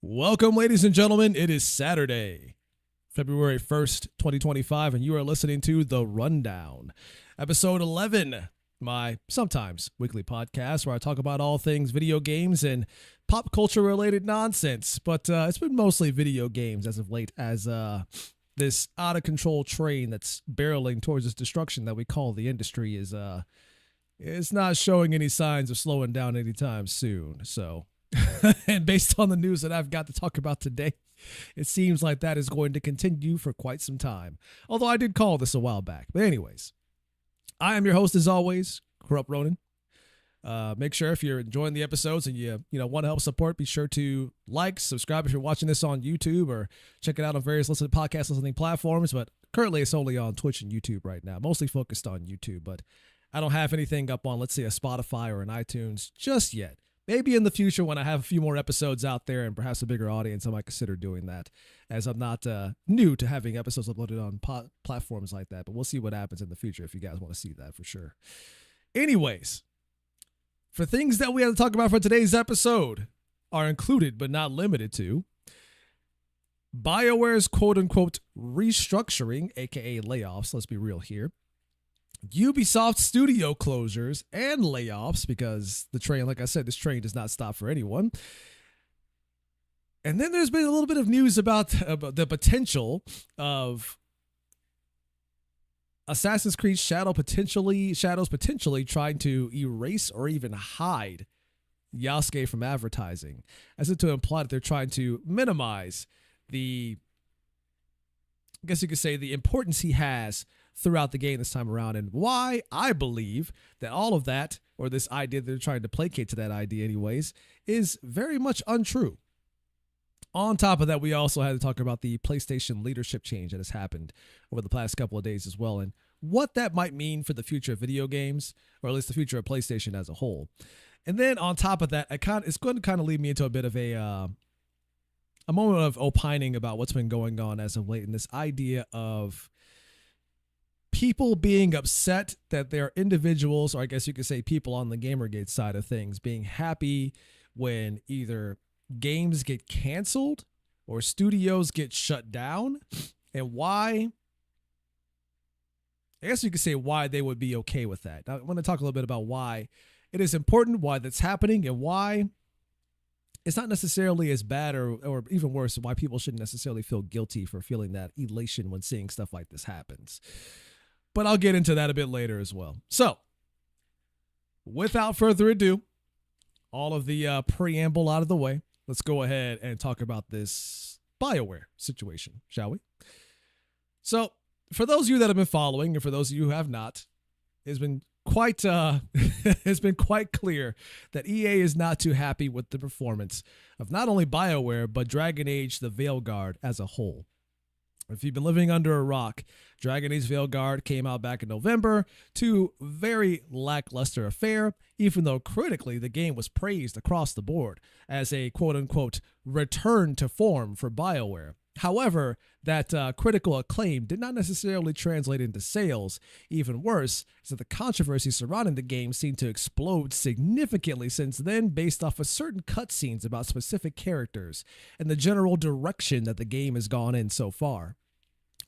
Welcome, ladies and gentlemen. It is Saturday, February 1st, 2025, and you are listening to The Rundown, episode 11, my sometimes weekly podcast where I talk about all things video games and pop culture related nonsense. But it's been mostly video games as of late, as this out of control train that's barreling towards its destruction that we call the industry is not showing any signs of slowing down anytime soon. So. And based on the news that I've got to talk about today, it seems like that is going to continue for quite some time. Although I did call this a while back. But anyways, I am your host as always, Corrupt Ronin. Make sure if you're enjoying the episodes and you want to help support, be sure to like, subscribe if you're watching this on YouTube, or check it out on various podcast listening platforms. But currently it's only on Twitch and YouTube right now, mostly focused on YouTube. But I don't have anything up on, let's say, a Spotify or an iTunes just yet. Maybe in the future when I have a few more episodes out there and perhaps a bigger audience, I might consider doing that, as I'm not new to having episodes uploaded on platforms like that. But we'll see what happens in the future if you guys want to see that for sure. Anyways, for things that we have to talk about for today's episode are included but not limited to Bioware's quote-unquote restructuring, aka layoffs, let's be real here. Ubisoft studio closures and layoffs, because the train, like I said, this train does not stop for anyone. And then there's been a little bit of news about the potential of Assassin's Creed Shadows potentially trying to erase or even hide Yasuke from advertising, as if to imply that they're trying to minimize I guess you could say, the importance he has throughout the game this time around, and why I believe that all of that, or this idea that they're trying to placate to that idea anyways, is very much untrue. On top of that, we also had to talk about the PlayStation leadership change that has happened over the past couple of days as well, and what that might mean for the future of video games, or at least the future of PlayStation as a whole. And then on top of that, it's going to kind of lead me into a bit of a moment of opining about what's been going on as of late, and this idea of people being upset that there are individuals, or I guess you could say people on the Gamergate side of things, being happy when either games get canceled or studios get shut down, and why, I guess you could say why they would be okay with that. Now, I want to talk a little bit about why it is important, why that's happening, and why it's not necessarily as bad, or even worse, why people shouldn't necessarily feel guilty for feeling that elation when seeing stuff like this happens. But I'll get into that a bit later as well. So, without further ado, all of the preamble out of the way, let's go ahead and talk about this Bioware situation, shall we? So, for those of you that have been following, and for those of you who have not, it's been quite clear that EA is not too happy with the performance of not only Bioware, but Dragon Age: The Veilguard as a whole. If you've been living under a rock, Dragon Age Veilguard came out back in November to very lackluster affair, even though critically the game was praised across the board as a quote-unquote return to form for Bioware. However, that critical acclaim did not necessarily translate into sales. Even worse is that the controversy surrounding the game seemed to explode significantly since then, based off of certain cutscenes about specific characters and the general direction that the game has gone in so far,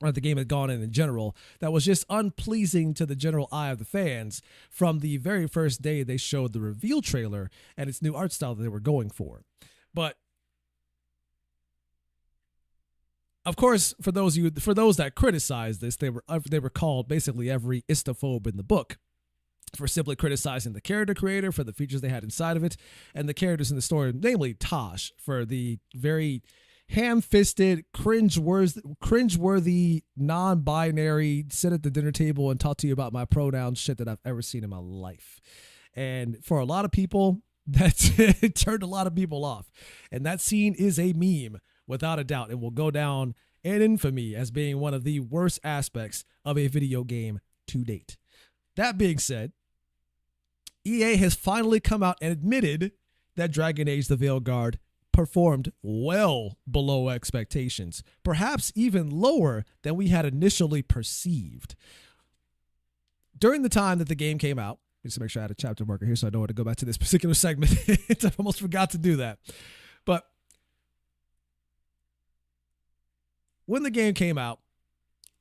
or the game had gone in general, that was just unpleasing to the general eye of the fans from the very first day they showed the reveal trailer and its new art style that they were going for. But of course, for those that criticize this, they were called basically every istophobe in the book for simply criticizing the character creator for the features they had inside of it, and the characters in the story, namely Tosh, for the very ham-fisted, cringeworthy, non-binary, sit at the dinner table and talk to you about my pronouns shit that I've ever seen in my life. And for a lot of people, it turned a lot of people off. And that scene is a meme, without a doubt. It will go down in infamy as being one of the worst aspects of a video game to date. That being said, EA has finally come out and admitted that Dragon Age: The Veilguard performed well below expectations, perhaps even lower than we had initially perceived. During the time that the game came out, just to make sure I had a chapter marker here so I know where to go back to this particular segment. I almost forgot to do that. But when the game came out,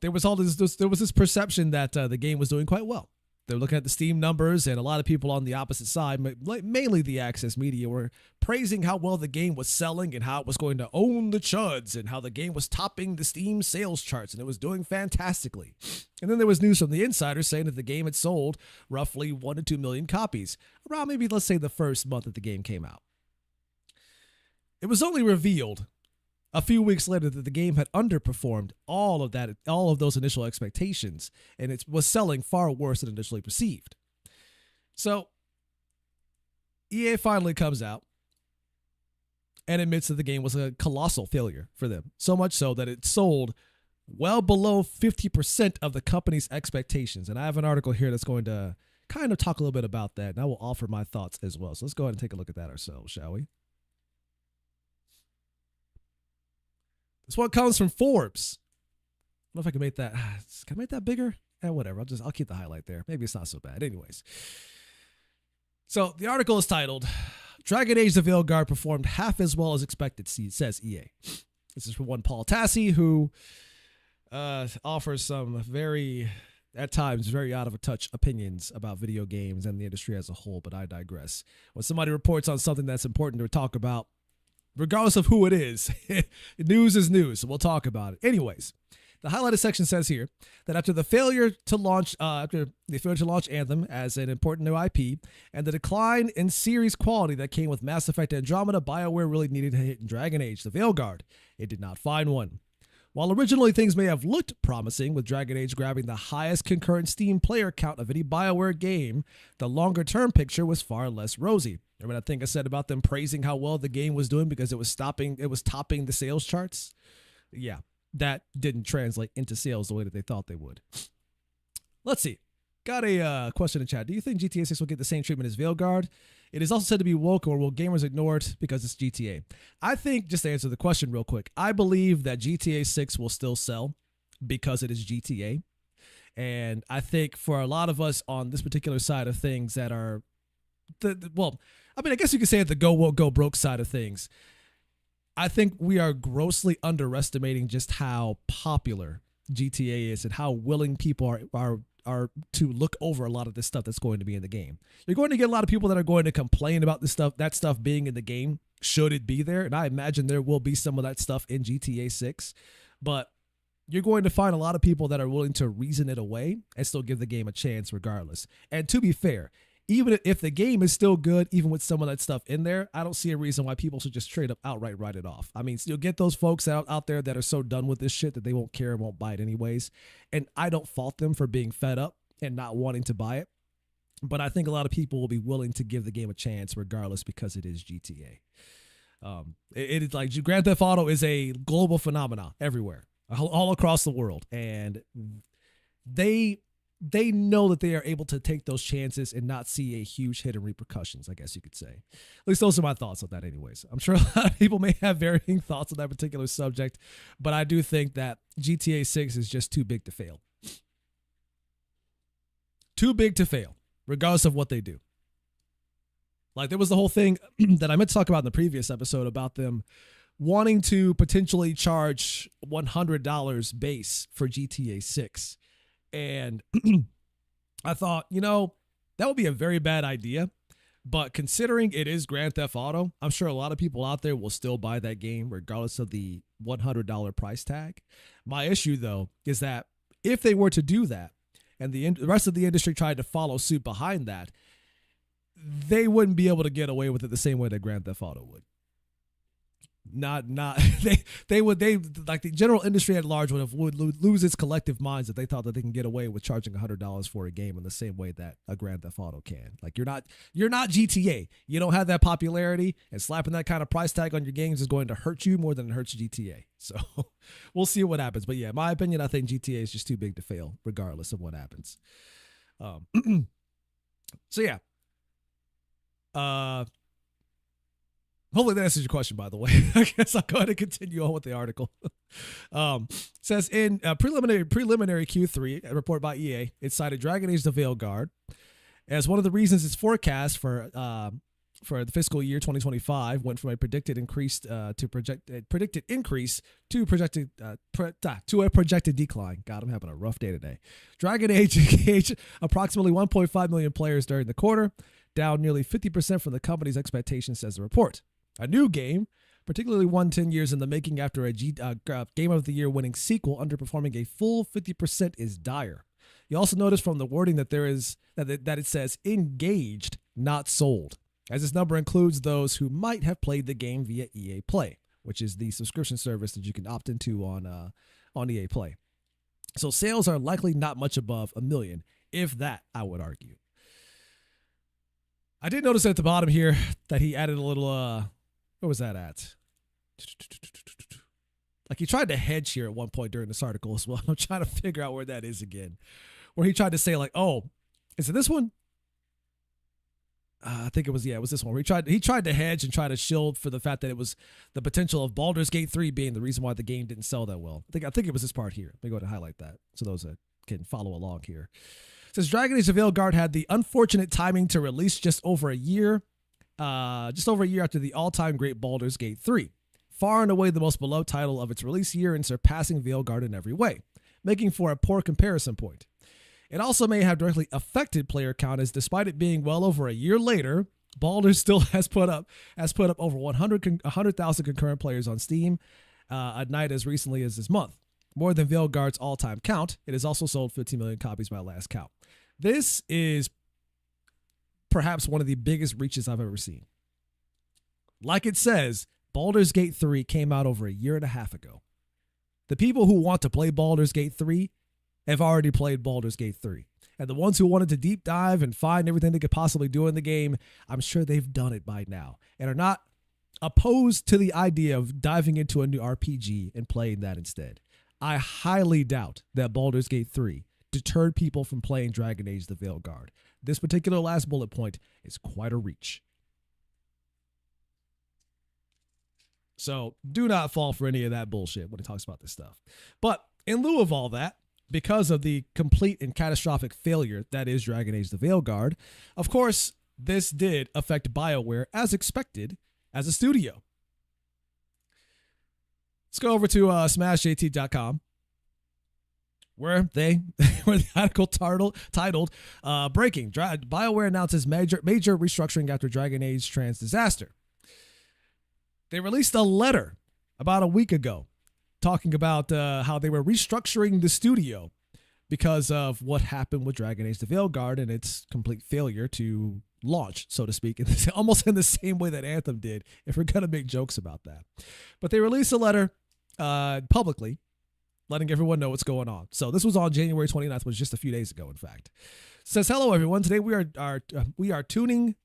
there was this perception that the game was doing quite well. They're looking at the Steam numbers, and a lot of people on the opposite side, mainly the Access media, were praising how well the game was selling and how it was going to own the chuds and how the game was topping the Steam sales charts and it was doing fantastically. And then there was news from the insiders saying that the game had sold roughly 1 to 2 million copies, around maybe, let's say, the first month that the game came out. It was only revealed a few weeks later that the game had underperformed all of those initial expectations, and it was selling far worse than initially perceived. So EA finally comes out and admits that the game was a colossal failure for them, so much so that it sold well below 50% of the company's expectations. And I have an article here that's going to kind of talk a little bit about that, and I will offer my thoughts as well. So let's go ahead and take a look at that ourselves, shall we? This one comes from Forbes. I don't know if I can make that. Can I make that bigger? Whatever. I'll keep the highlight there. Maybe it's not so bad. Anyways. So the article is titled, Dragon Age: The Veilguard performed half as well as expected, says EA. This is from one Paul Tassi, who offers some at times, very out of touch opinions about video games and the industry as a whole, but I digress. When somebody reports on something that's important to talk about, regardless of who it is, news is news, so we'll talk about it. Anyways, the highlighted section says here that after the failure to launch Anthem as an important new IP and the decline in series quality that came with Mass Effect Andromeda, BioWare really needed a hit in Dragon Age: The Veilguard. It did not find one. While originally things may have looked promising, with Dragon Age grabbing the highest concurrent Steam player count of any BioWare game, the longer-term picture was far less rosy. Remember that thing I said about them praising how well the game was doing because it was topping the sales charts? Yeah, that didn't translate into sales the way that they thought they would. Let's see. Got a question in chat. Do you think GTA 6 will get the same treatment as Veilguard? It is also said to be woke, or will gamers ignore it because it's GTA? I think, just to answer the question real quick, I believe that GTA 6 will still sell because it is GTA. And I think for a lot of us on this particular side of things that are, I guess you could say at the go broke side of things, I think we are grossly underestimating just how popular GTA is and how willing people are to look over a lot of this stuff that's going to be in the game. You're going to get a lot of people that are going to complain about that stuff being in the game, should it be there. And I imagine there will be some of that stuff in GTA 6, but you're going to find a lot of people that are willing to reason it away and still give the game a chance regardless. And to be fair, even if the game is still good, even with some of that stuff in there, I don't see a reason why people should just straight up outright write it off. I mean, you'll get those folks out there that are so done with this shit that they won't care and won't buy it anyways. And I don't fault them for being fed up and not wanting to buy it. But I think a lot of people will be willing to give the game a chance regardless because it is GTA. It is like Grand Theft Auto is a global phenomenon everywhere, all across the world. And they know that they are able to take those chances and not see a huge hit and repercussions, I guess you could say. At least those are my thoughts on that anyways. I'm sure a lot of people may have varying thoughts on that particular subject, but I do think that GTA 6 is just too big to fail. Too big to fail, regardless of what they do. Like there was the whole thing that I meant to talk about in the previous episode about them wanting to potentially charge $100 base for GTA 6. And I thought, that would be a very bad idea. But considering it is Grand Theft Auto, I'm sure a lot of people out there will still buy that game regardless of the $100 price tag. My issue, though, is that if they were to do that and the rest of the industry tried to follow suit behind that, they wouldn't be able to get away with it the same way that Grand Theft Auto would. They would like the general industry at large would lose its collective minds if they thought that they can get away with charging $100 for a game in the same way that a Grand Theft Auto can. Like you're not GTA. You don't have that popularity, and slapping that kind of price tag on your games is going to hurt you more than it hurts GTA. So we'll see what happens. But yeah, in my opinion, I think GTA is just too big to fail, regardless of what happens. So yeah. Hopefully that answers your question, by the way. I guess I'll go ahead and continue on with the article. Says in preliminary Q3, a report by EA, it cited Dragon Age: The Veilguard as one of the reasons its forecast for for the fiscal year 2025 went from a predicted increase to predicted increase to a projected decline. God, I'm having a rough day today. Dragon Age engaged approximately 1.5 million players during the quarter, down nearly 50% from the company's expectations, says the report. A new game, particularly one 10 years in the making after a Game of the Year winning sequel underperforming a full 50%, is dire. You also notice from the wording that it says engaged, not sold, as this number includes those who might have played the game via EA Play, which is the subscription service that you can opt into on EA Play. So sales are likely not much above 1 million, if that, I would argue. I did notice at the bottom here that he added a little, where was that at? Like he tried to hedge here at one point during this article as well. I'm trying to figure out where that is again. Where he tried to say like, oh, is it this one? I think it was this one. Where he tried to hedge and try to shield for the fact that it was the potential of Baldur's Gate 3 being the reason why the game didn't sell that well. I think it was this part here. Let me go ahead and highlight that so those that can follow along here. It says Dragon Age: The Veilguard had the unfortunate timing to release just over a year after the all-time great Baldur's Gate 3. Far and away the most beloved title of its release year and surpassing Veilguard in every way, making for a poor comparison point. It also may have directly affected player count, as despite it being well over a year later, Baldur's still has put up over 100,000 concurrent players on Steam a night as recently as this month. More than Veilguard's all-time count, it has also sold 15 million copies by last count. This is perhaps one of the biggest reaches I've ever seen. Like it says, Baldur's Gate 3 came out over a year and a half ago. The people who want to play Baldur's Gate 3 have already played Baldur's Gate 3. And the ones who wanted to deep dive and find everything they could possibly do in the game, I'm sure they've done it by now and are not opposed to the idea of diving into a new RPG and playing that instead. I highly doubt that Baldur's Gate 3 deterred people from playing Dragon Age: The Veilguard. This particular last bullet point is quite a reach. So do not fall for any of that bullshit when he talks about this stuff. But in lieu of all that, because of the complete and catastrophic failure that is Dragon Age: The Veilguard, of course, this did affect Bioware as expected as a studio. Let's go over to smashjt.com, where the article titled Breaking, Bioware announces major restructuring after Dragon Age trans disaster. They released a letter about a week ago talking about how they were restructuring the studio because of what happened with Dragon Age: The Veilguard and its complete failure to launch, so to speak, almost in the same way that Anthem did, if we're going to make jokes about that. But they released a letter publicly letting everyone know what's going on. So this was on January 29th, which was just a few days ago, in fact. It says, hello, everyone. Today we are turning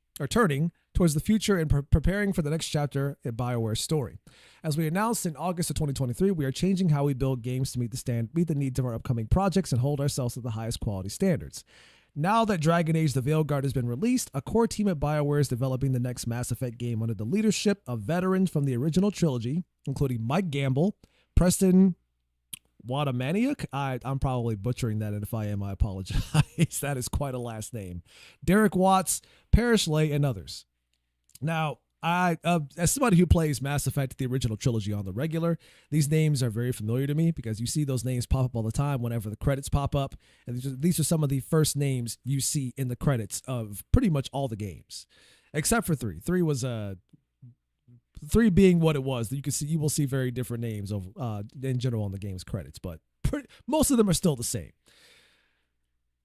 towards the future and preparing for the next chapter in BioWare's story. As we announced in August of 2023, we are changing how we build games to meet the needs of our upcoming projects and hold ourselves to the highest quality standards. Now that Dragon Age: The Veilguard has been released, a core team at BioWare is developing the next Mass Effect game under the leadership of veterans from the original trilogy, including Mike Gamble, Preston Wadamaniuk. I'm probably butchering that, and if I am, I apologize. That is quite a last name. Derek Watts, Parrish Lay, and others. Now, as somebody who plays Mass Effect, the original trilogy on the regular, these names are very familiar to me because you see those names pop up all the time whenever the credits pop up. And these are some of the first names you see in the credits of pretty much all the games, except for 3. 3 was 3 being what it was. You will see very different names in general on the game's credits, but most of them are still the same.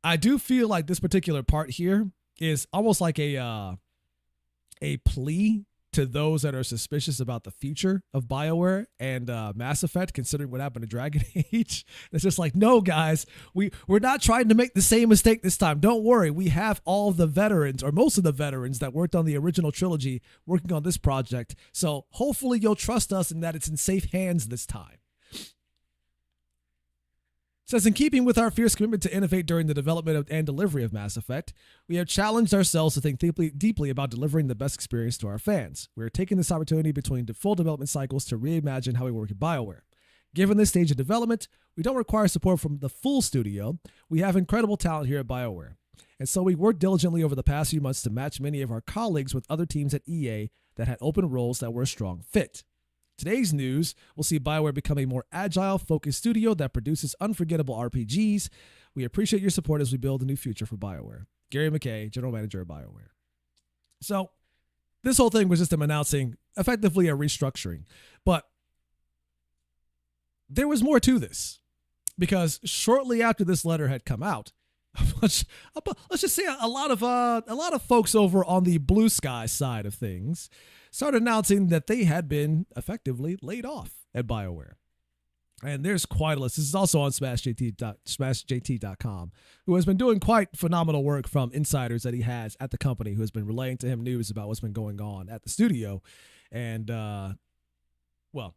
I do feel like this particular part here is almost like a plea to those that are suspicious about the future of BioWare and Mass Effect, considering what happened to Dragon Age. It's just like, no, guys, we're not trying to make the same mistake this time. Don't worry. We have all the veterans, or most of the veterans that worked on the original trilogy, working on this project. So hopefully you'll trust us and that it's in safe hands this time. It says, in keeping with our fierce commitment to innovate during the development and delivery of Mass Effect, we have challenged ourselves to think deeply about delivering the best experience to our fans. We are taking this opportunity between full development cycles to reimagine how we work at BioWare. Given this stage of development, we don't require support from the full studio. We have incredible talent here at BioWare. And so we worked diligently over the past few months to match many of our colleagues with other teams at EA that had open roles that were a strong fit. Today's news will see Bioware become a more agile, focused studio that produces unforgettable RPGs. We appreciate your support as we build a new future for Bioware. Gary McKay, General Manager of Bioware. So this whole thing was just them announcing effectively a restructuring. But there was more to this, because shortly after this letter had come out, let's just say a lot of folks over on the Blue Sky side of things started announcing that they had been effectively laid off at BioWare. And there's quite a list. This is also on SmashJT.com, who has been doing quite phenomenal work from insiders that he has at the company, who has been relaying to him news about what's been going on at the studio. And, well,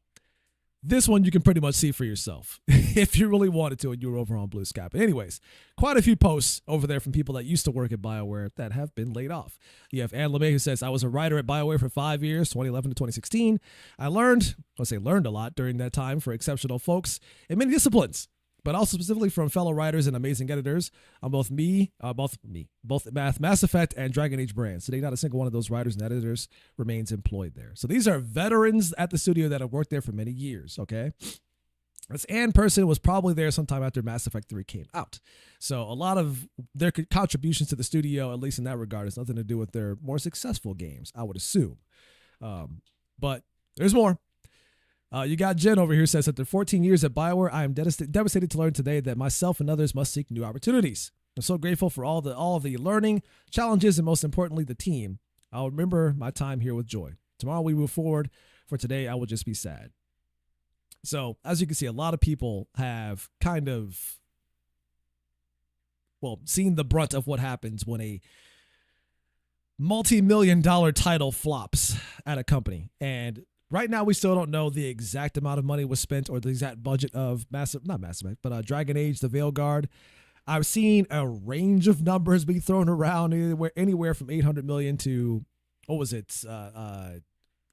this one you can pretty much see for yourself if you really wanted to and you were over on Blue Sky. But anyways, quite a few posts over there from people that used to work at BioWare that have been laid off. You have Anne LeMay, who says, I was a writer at BioWare for 5 years, 2011 to 2016. I learned a lot during that time for exceptional folks in many disciplines, but also specifically from fellow writers and amazing editors on both Mass Effect and Dragon Age brands. Today, not a single one of those writers and editors remains employed there. So these are veterans at the studio that have worked there for many years, okay? This Ann person was probably there sometime after Mass Effect 3 came out. So a lot of their contributions to the studio, at least in that regard, has nothing to do with their more successful games, I would assume. But there's more. You got Jen over here, says, after 14 years at BioWare, I am devastated to learn today that myself and others must seek new opportunities. I'm so grateful for all of the learning, challenges, and most importantly, the team. I'll remember my time here with joy. Tomorrow we move forward. For today, I will just be sad. So, as you can see, a lot of people have kind of, seen the brunt of what happens when a multi-million-dollar title flops at a company. And right now, we still don't know the exact amount of money was spent or the exact budget of Dragon Age, the Veilguard. I've seen a range of numbers be thrown around, anywhere from 800 million to, what was it?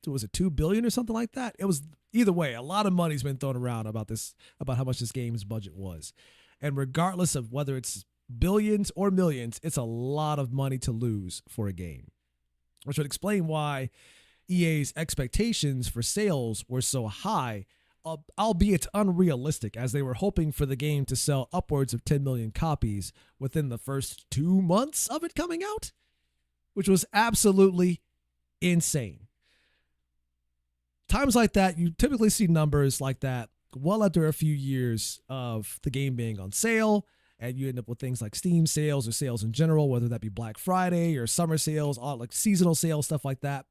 Was it 2 billion or something like that? It was, either way, a lot of money's been thrown around about how much this game's budget was. And regardless of whether it's billions or millions, it's a lot of money to lose for a game, which would explain why EA's expectations for sales were so high, albeit unrealistic, as they were hoping for the game to sell upwards of 10 million copies within the first 2 months of it coming out, which was absolutely insane. Times like that, you typically see numbers like that well after a few years of the game being on sale, and you end up with things like Steam sales or sales in general, whether that be Black Friday or summer sales, like seasonal sales, stuff like that.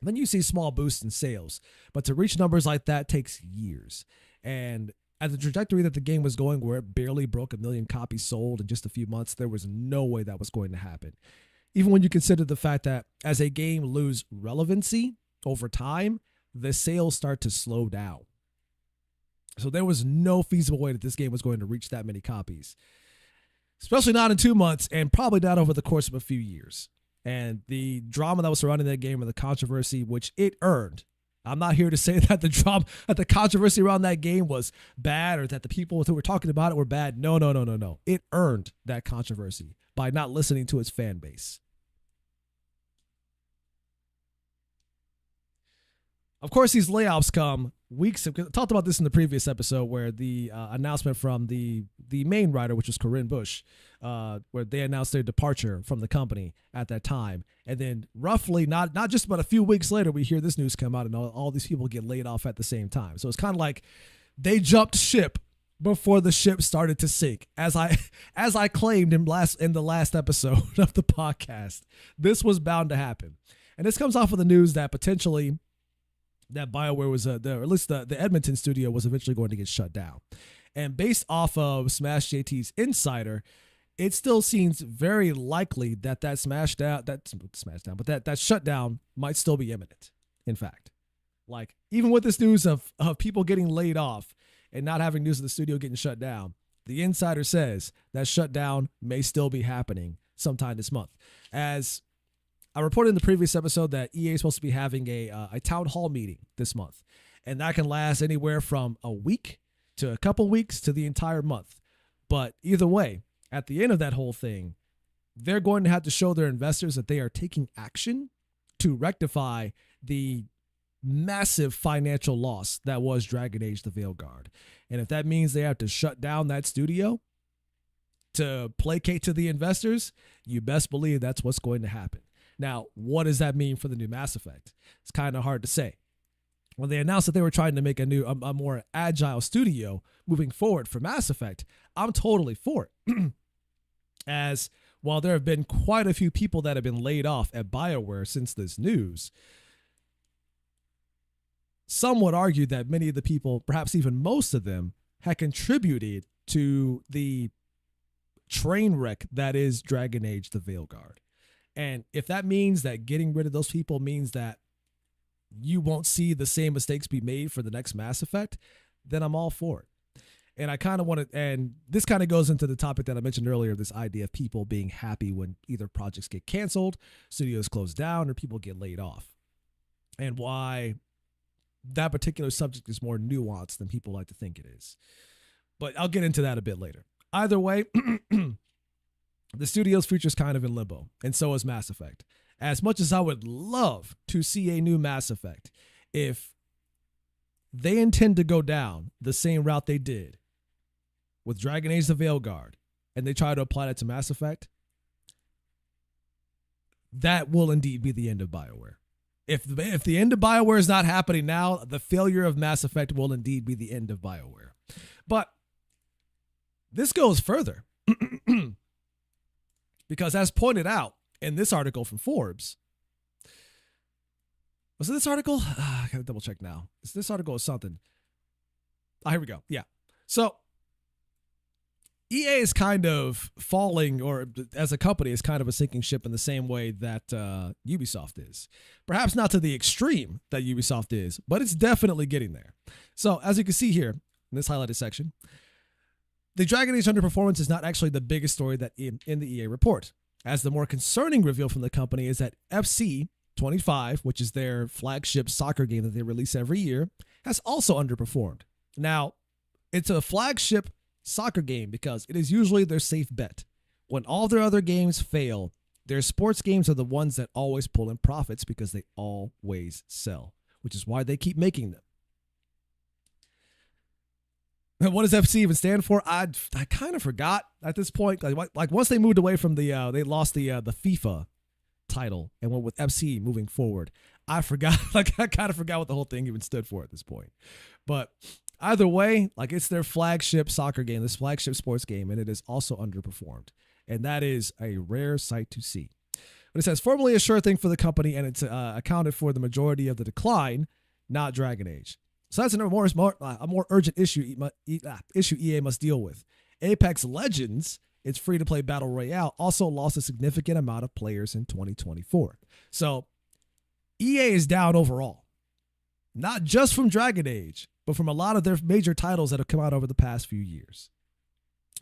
Then you see small boosts in sales, but to reach numbers like that takes years. And at the trajectory that the game was going, where it barely broke 1 million copies sold in just a few months, there was no way that was going to happen. Even when you consider the fact that as a game loses relevancy over time, the sales start to slow down. So there was no feasible way that this game was going to reach that many copies, especially not in 2 months, and probably not over the course of a few years. And the drama that was surrounding that game and the controversy, which it earned. I'm not here to say that the controversy around that game was bad or that the people who were talking about it were bad. No. It earned that controversy by not listening to its fan base. Of course, these layoffs come weeks. I talked about this in the previous episode, where the announcement from the main writer, which was Corinne Bush, where they announced their departure from the company at that time. And then roughly, not just about a few weeks later, we hear this news come out and all these people get laid off at the same time. So it's kind of like they jumped ship before the ship started to sink. As I claimed in the last episode of the podcast, this was bound to happen. And this comes off of the news that potentially that BioWare was, or at least the Edmonton studio was eventually going to get shut down. And based off of Smash JT's insider, it still seems very likely that that shutdown might still be imminent. In fact, like, even with this news of people getting laid off and not having news of the studio getting shut down, the insider says that shutdown may still be happening sometime this month. As I reported in the previous episode that EA is supposed to be having a town hall meeting this month, and that can last anywhere from a week to a couple weeks to the entire month. But either way, at the end of that whole thing, they're going to have to show their investors that they are taking action to rectify the massive financial loss that was Dragon Age the Veilguard. And if that means they have to shut down that studio to placate to the investors, you best believe that's what's going to happen. Now, what does that mean for the new Mass Effect? It's kind of hard to say. When they announced that they were trying to make a more agile studio moving forward for Mass Effect, I'm totally for it. As while there have been quite a few people that have been laid off at Bioware since this news, some would argue that many of the people, perhaps even most of them, had contributed to the train wreck that is Dragon Age the Veilguard. And if that means that getting rid of those people means that you won't see the same mistakes be made for the next Mass Effect, then I'm all for it. And I kind of want to, and this kind of goes into the topic that I mentioned earlier, this idea of people being happy when either projects get canceled, studios close down, or people get laid off. And why that particular subject is more nuanced than people like to think it is. But I'll get into that a bit later. Either way, the studio's future is kind of in limbo, and so is Mass Effect. As much as I would love to see a new Mass Effect, if they intend to go down the same route they did with Dragon Age the Veilguard, and they try to apply that to Mass Effect, that will indeed be the end of BioWare. If the end of BioWare is not happening now, the failure of Mass Effect will indeed be the end of BioWare. But this goes further. Because as pointed out in this article from Forbes, was it this article? I gotta double check now. Is this article or something? Here we go. Yeah. So EA is kind of falling, or as a company is kind of a sinking ship in the same way that Ubisoft is. Perhaps not to the extreme that Ubisoft is, but it's definitely getting there. So as you can see here in this highlighted section, the Dragon Age underperformance is not actually the biggest story that in the EA report, as the more concerning reveal from the company is that FC 25, which is their flagship soccer game that they release every year, has also underperformed. Now, it's a flagship soccer game because it is usually their safe bet. When all their other games fail, their sports games are the ones that always pull in profits because they always sell, which is why they keep making them. And what does FC even stand for? I kind of forgot at this point. Like once they moved away from they lost the FIFA title and went with FC moving forward. I forgot. Like I kind of forgot what the whole thing even stood for at this point. But either way, like it's their flagship soccer game, this flagship sports game, and it is also underperformed. And that is a rare sight to see. But it says formerly a sure thing for the company, and it's accounted for the majority of the decline, not Dragon Age. So that's a more urgent issue EA must deal with. Apex Legends, its free-to-play battle royale, also lost a significant amount of players in 2024. So EA is down overall, not just from Dragon Age, but from a lot of their major titles that have come out over the past few years.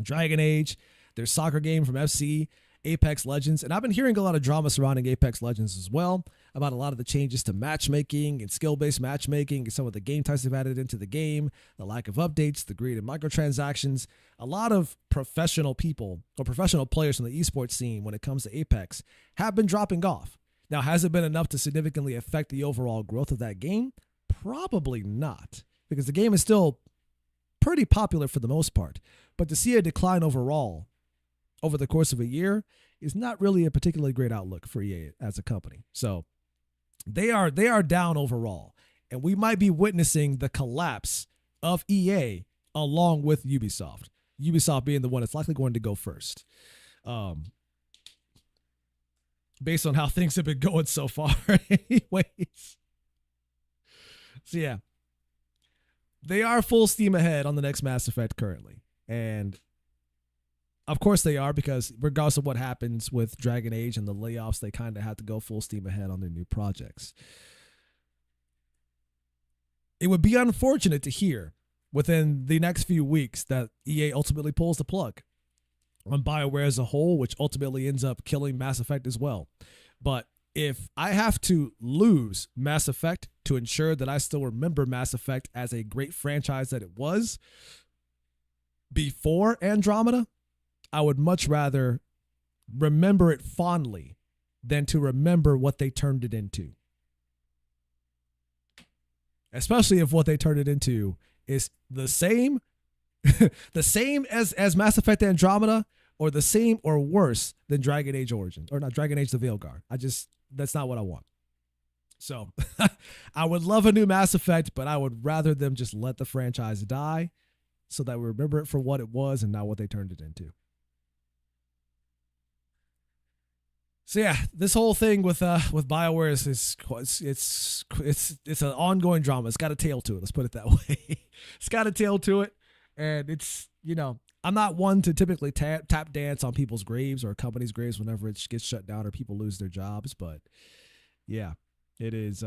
Dragon Age, their soccer game from FC, Apex Legends, and I've been hearing a lot of drama surrounding Apex Legends as well, about a lot of the changes to matchmaking and skill-based matchmaking and some of the game types they've added into the game, the lack of updates, the greed in microtransactions. A lot of professional people or professional players in the esports scene when it comes to Apex have been dropping off. Now, has it been enough to significantly affect the overall growth of that game? Probably not, because the game is still pretty popular for the most part. But to see a decline overall over the course of a year is not really a particularly great outlook for EA as a company. So they are down overall, and we might be witnessing the collapse of EA along with Ubisoft. Ubisoft being the one that's likely going to go first, based on how things have been going so far. Anyways, so yeah, they are full steam ahead on the next Mass Effect currently, and of course they are, because regardless of what happens with Dragon Age and the layoffs, they kind of have to go full steam ahead on their new projects. It would be unfortunate to hear within the next few weeks that EA ultimately pulls the plug on BioWare as a whole, which ultimately ends up killing Mass Effect as well. But if I have to lose Mass Effect to ensure that I still remember Mass Effect as a great franchise that it was before Andromeda, I would much rather remember it fondly than to remember what they turned it into. Especially if what they turned it into is the same, the same as Mass Effect Andromeda, or the same or worse than Dragon Age Origins, or not Dragon Age the Veilguard. That's not what I want. So I would love a new Mass Effect, but I would rather them just let the franchise die so that we remember it for what it was and not what they turned it into. So yeah, this whole thing with Bioware it's an ongoing drama. It's got a tail to it. Let's put it that way. It's got a tail to it, and it's, I'm not one to typically tap dance on people's graves or companies' graves whenever it gets shut down or people lose their jobs. But yeah, it is.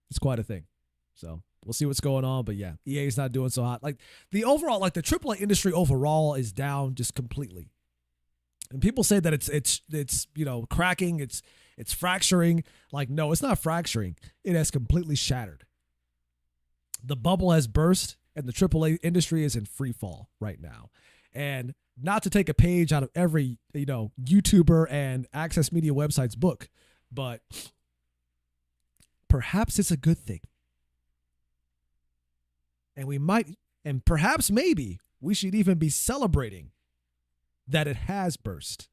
It's quite a thing. So we'll see what's going on. But yeah, EA is not doing so hot. Like the AAA industry overall is down just completely. And people say that it's cracking, it's fracturing. Like, no, it's not fracturing. It has completely shattered. The bubble has burst, and the AAA industry is in free fall right now. And not to take a page out of every YouTuber and Access Media website's book, but perhaps it's a good thing. And perhaps maybe we should even be celebrating that it has burst.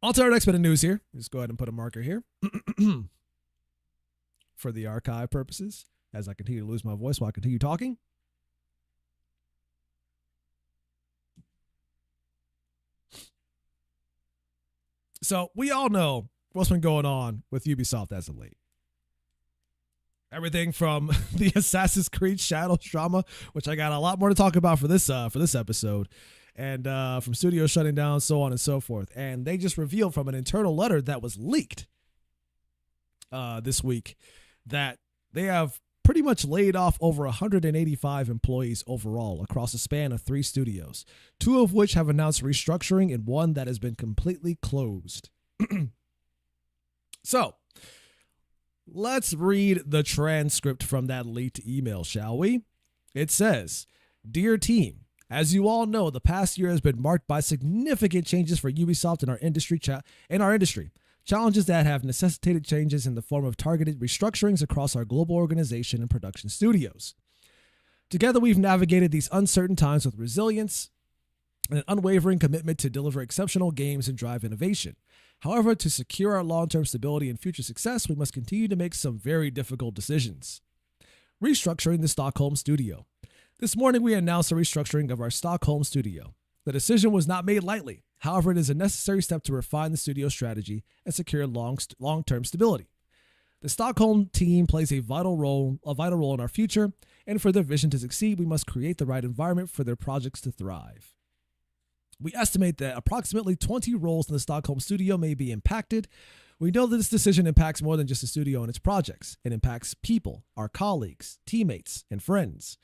On to our next bit of news here. Let's go ahead and put a marker here for the archive purposes as I continue to lose my voice while I continue talking. So we all know what's been going on with Ubisoft as of late. Everything from the Assassin's Creed Shadows drama, which I got a lot more to talk about for this episode, and from studios shutting down, so on and so forth. And they just revealed from an internal letter that was leaked this week that they have pretty much laid off over 185 employees overall across a span of 3 studios, 2 of which have announced restructuring and 1 that has been completely closed. So let's read the transcript from that leaked email, shall we? It says, "Dear team, as you all know, the past year has been marked by significant changes for Ubisoft and our industry. Challenges that have necessitated changes in the form of targeted restructurings across our global organization and production studios. Together, we've navigated these uncertain times with resilience and an unwavering commitment to deliver exceptional games and drive innovation. However, to secure our long-term stability and future success, we must continue to make some very difficult decisions. Restructuring the Stockholm studio. This morning, we announced the restructuring of our Stockholm studio. The decision was not made lightly. However, it is a necessary step to refine the studio strategy and secure long-term stability. The Stockholm team plays a vital role in our future, and for their vision to succeed, we must create the right environment for their projects to thrive. We estimate that approximately 20 roles in the Stockholm studio may be impacted. We know that this decision impacts more than just the studio and its projects. It impacts people, our colleagues, teammates, and friends.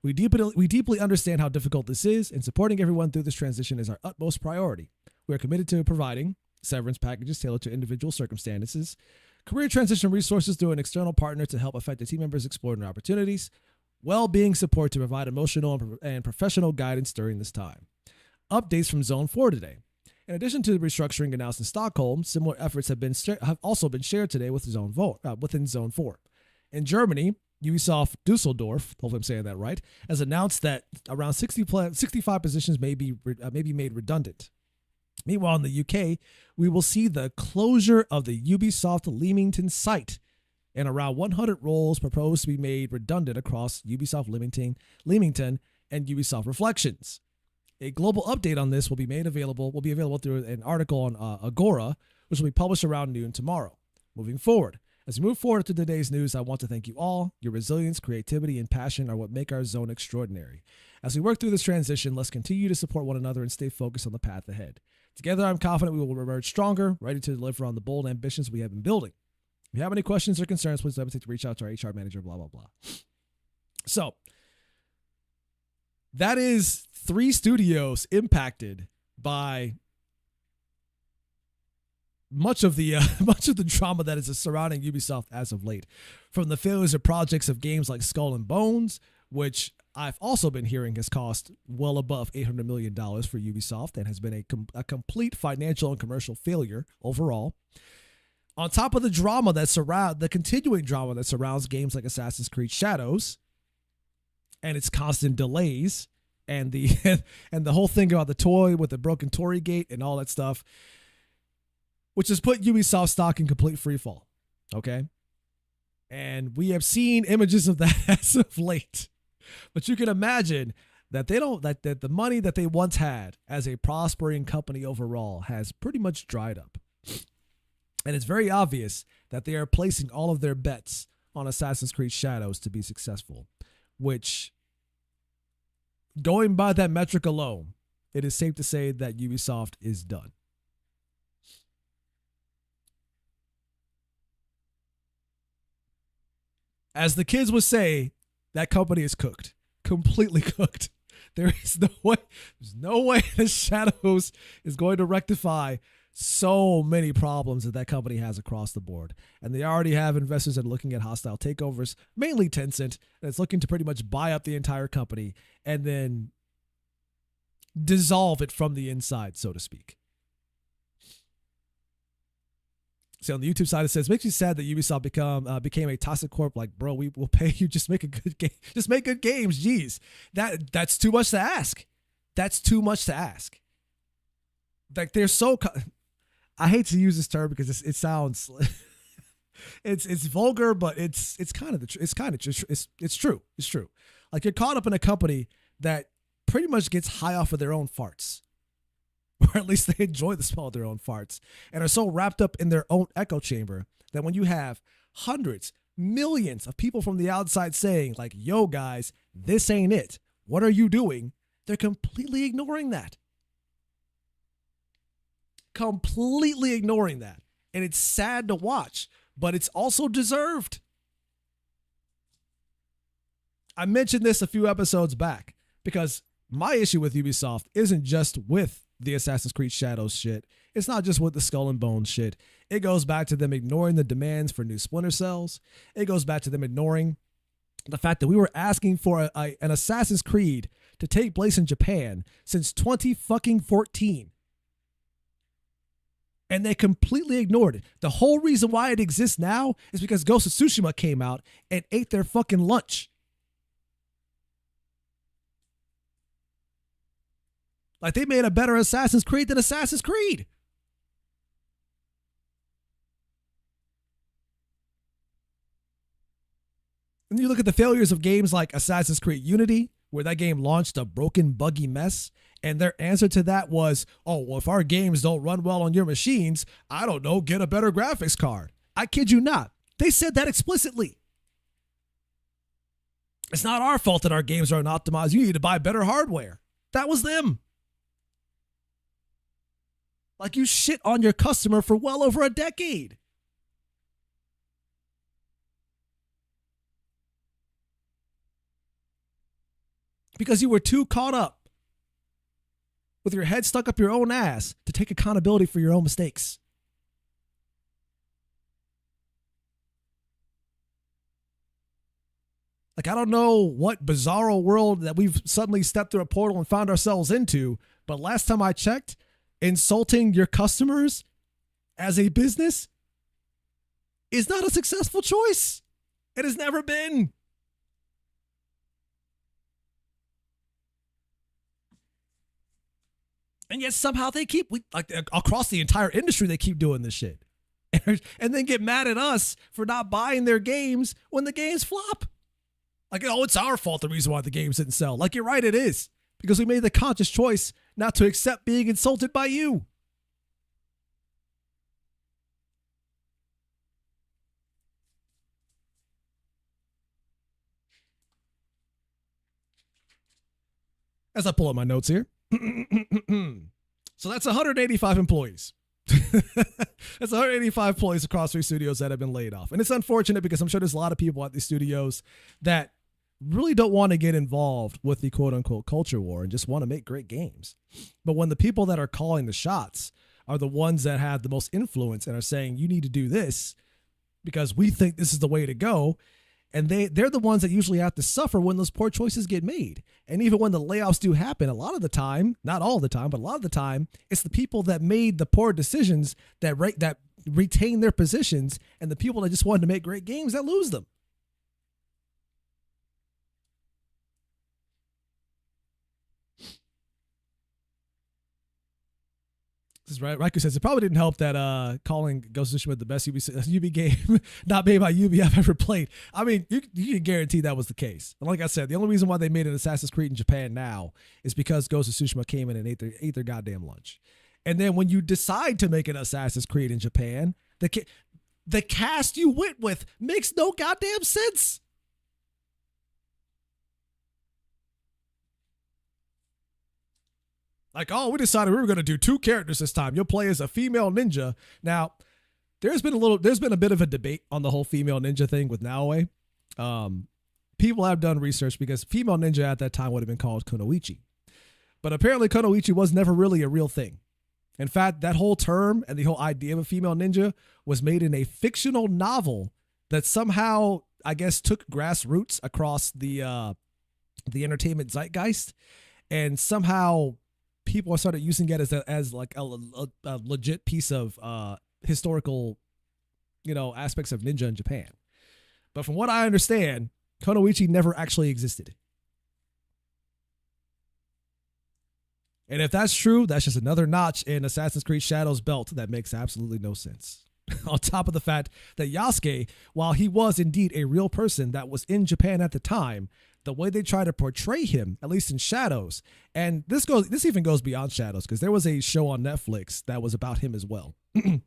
We deeply understand how difficult this is, and supporting everyone through this transition is our utmost priority. We are committed to providing severance packages tailored to individual circumstances, career transition resources through an external partner to help affected team members explore new opportunities, well-being support to provide emotional and professional guidance during this time. Updates from Zone 4 today. In addition to the restructuring announced in Stockholm, similar efforts have also been shared today within Zone 4. In Germany, Ubisoft Dusseldorf, hopefully I'm saying that right, has announced that around 65 positions may be made redundant. Meanwhile, in the UK, we will see the closure of the Ubisoft Leamington site, and around 100 roles proposed to be made redundant across Ubisoft Leamington and Ubisoft Reflections. A global update on this will be available through an article on Agora, which will be published around noon tomorrow. Moving forward, as we move forward to today's news, I want to thank you all. Your resilience, creativity, and passion are what make our zone extraordinary. As we work through this transition, let's continue to support one another and stay focused on the path ahead. Together, I'm confident we will emerge stronger, ready to deliver on the bold ambitions we have been building. If you have any questions or concerns, please don't hesitate to reach out to our HR manager, blah, blah, blah. So, that is 3 studios impacted by much of the drama that is surrounding Ubisoft as of late. From the failures of projects of games like Skull and Bones, which I've also been hearing has cost well above $800 million for Ubisoft and has been a complete financial and commercial failure overall. On top of the continuing drama that surrounds games like Assassin's Creed Shadows and its constant delays and the and the whole thing about the toy with the broken Tory gate and all that stuff, which has put Ubisoft stock in complete freefall. Okay? And we have seen images of that as of late. But you can imagine that that the money that they once had as a prospering company overall has pretty much dried up. And it's very obvious that they are placing all of their bets on Assassin's Creed Shadows to be successful, which, going by that metric alone, it is safe to say that Ubisoft is done. As the kids would say, that company is cooked, completely cooked. There's no way the Shadows is going to rectify so many problems that company has across the board. And they already have investors that are looking at hostile takeovers, mainly Tencent, that's looking to pretty much buy up the entire company and then dissolve it from the inside, so to speak. See, on the YouTube side, it says, makes me sad that Ubisoft became a toxic corp. Like, bro, we will pay you. Just make a good game. Just make good games. Jeez, that's too much to ask. That's too much to ask. Like, they're so. I hate to use this term because it sounds. it's vulgar, but it's kind of it's true. It's true. Like, you're caught up in a company that pretty much gets high off of their own farts. Or at least they enjoy the smell of their own farts and are so wrapped up in their own echo chamber that when you have hundreds, millions of people from the outside saying, like, yo, guys, this ain't it. What are you doing? They're completely ignoring that. Completely ignoring that. And it's sad to watch, but it's also deserved. I mentioned this a few episodes back because my issue with Ubisoft isn't just with the Assassin's Creed Shadows shit. It's not just with the Skull and Bones shit. It goes back to them ignoring the demands for new Splinter Cells. It goes back to them ignoring the fact that we were asking for an Assassin's Creed to take place in Japan since 2014. And they completely ignored it. The whole reason why it exists now is because Ghost of Tsushima came out and ate their fucking lunch. Like, they made a better Assassin's Creed than Assassin's Creed. And you look at the failures of games like Assassin's Creed Unity, where that game launched a broken, buggy mess, and their answer to that was, oh, well, if our games don't run well on your machines, I don't know, get a better graphics card. I kid you not. They said that explicitly. It's not our fault that our games are unoptimized. You need to buy better hardware. That was them. Like, you shit on your customer for well over a decade. Because you were too caught up with your head stuck up your own ass to take accountability for your own mistakes. Like, I don't know what bizarro world that we've suddenly stepped through a portal and found ourselves into, but last time I checked, insulting your customers as a business is not a successful choice. It has never been. And yet somehow they keep, across the entire industry, they keep doing this shit. And then get mad at us for not buying their games when the games flop. Like, oh, it's our fault, the reason why the games didn't sell. Like, you're right, it is. Because we made the conscious choice not to accept being insulted by you. As I pull up my notes here. So that's 185 employees. That's 185 employees across 3 studios that have been laid off. And it's unfortunate because I'm sure there's a lot of people at these studios that really don't want to get involved with the quote unquote culture war and just want to make great games. But when the people that are calling the shots are the ones that have the most influence and are saying, you need to do this because we think this is the way to go, And they're the ones that usually have to suffer when those poor choices get made. And even when the layoffs do happen, a lot of the time, not all the time, but a lot of the time, it's the people that made the poor decisions that retain their positions, and the people that just wanted to make great games that lose them. Raiku says it probably didn't help that calling Ghost of Tsushima the best UB game not made by UB I've ever played. I mean, you can guarantee that was the case. And like I said, the only reason why they made an Assassin's Creed in Japan now is because Ghost of Tsushima came in and ate their goddamn lunch. And then when you decide to make an Assassin's Creed in Japan, the cast you went with makes no goddamn sense. Like, oh, we decided we were going to do 2 characters this time. You'll play as a female ninja. Now, there's been a bit of a debate on the whole female ninja thing with Naoe. People have done research because female ninja at that time would have been called kunoichi. But apparently kunoichi was never really a real thing. In fact, that whole term and the whole idea of a female ninja was made in a fictional novel that somehow, I guess, took grassroots across the entertainment zeitgeist, and somehow people started using it as like a legit piece of historical, aspects of ninja in Japan. But from what I understand, kunoichi never actually existed. And if that's true, that's just another notch in Assassin's Creed Shadows' belt that makes absolutely no sense. On top of the fact that Yasuke, while he was indeed a real person that was in Japan at the time, the way they try to portray him, at least in Shadows, and this even goes beyond Shadows, because there was a show on Netflix that was about him as well. An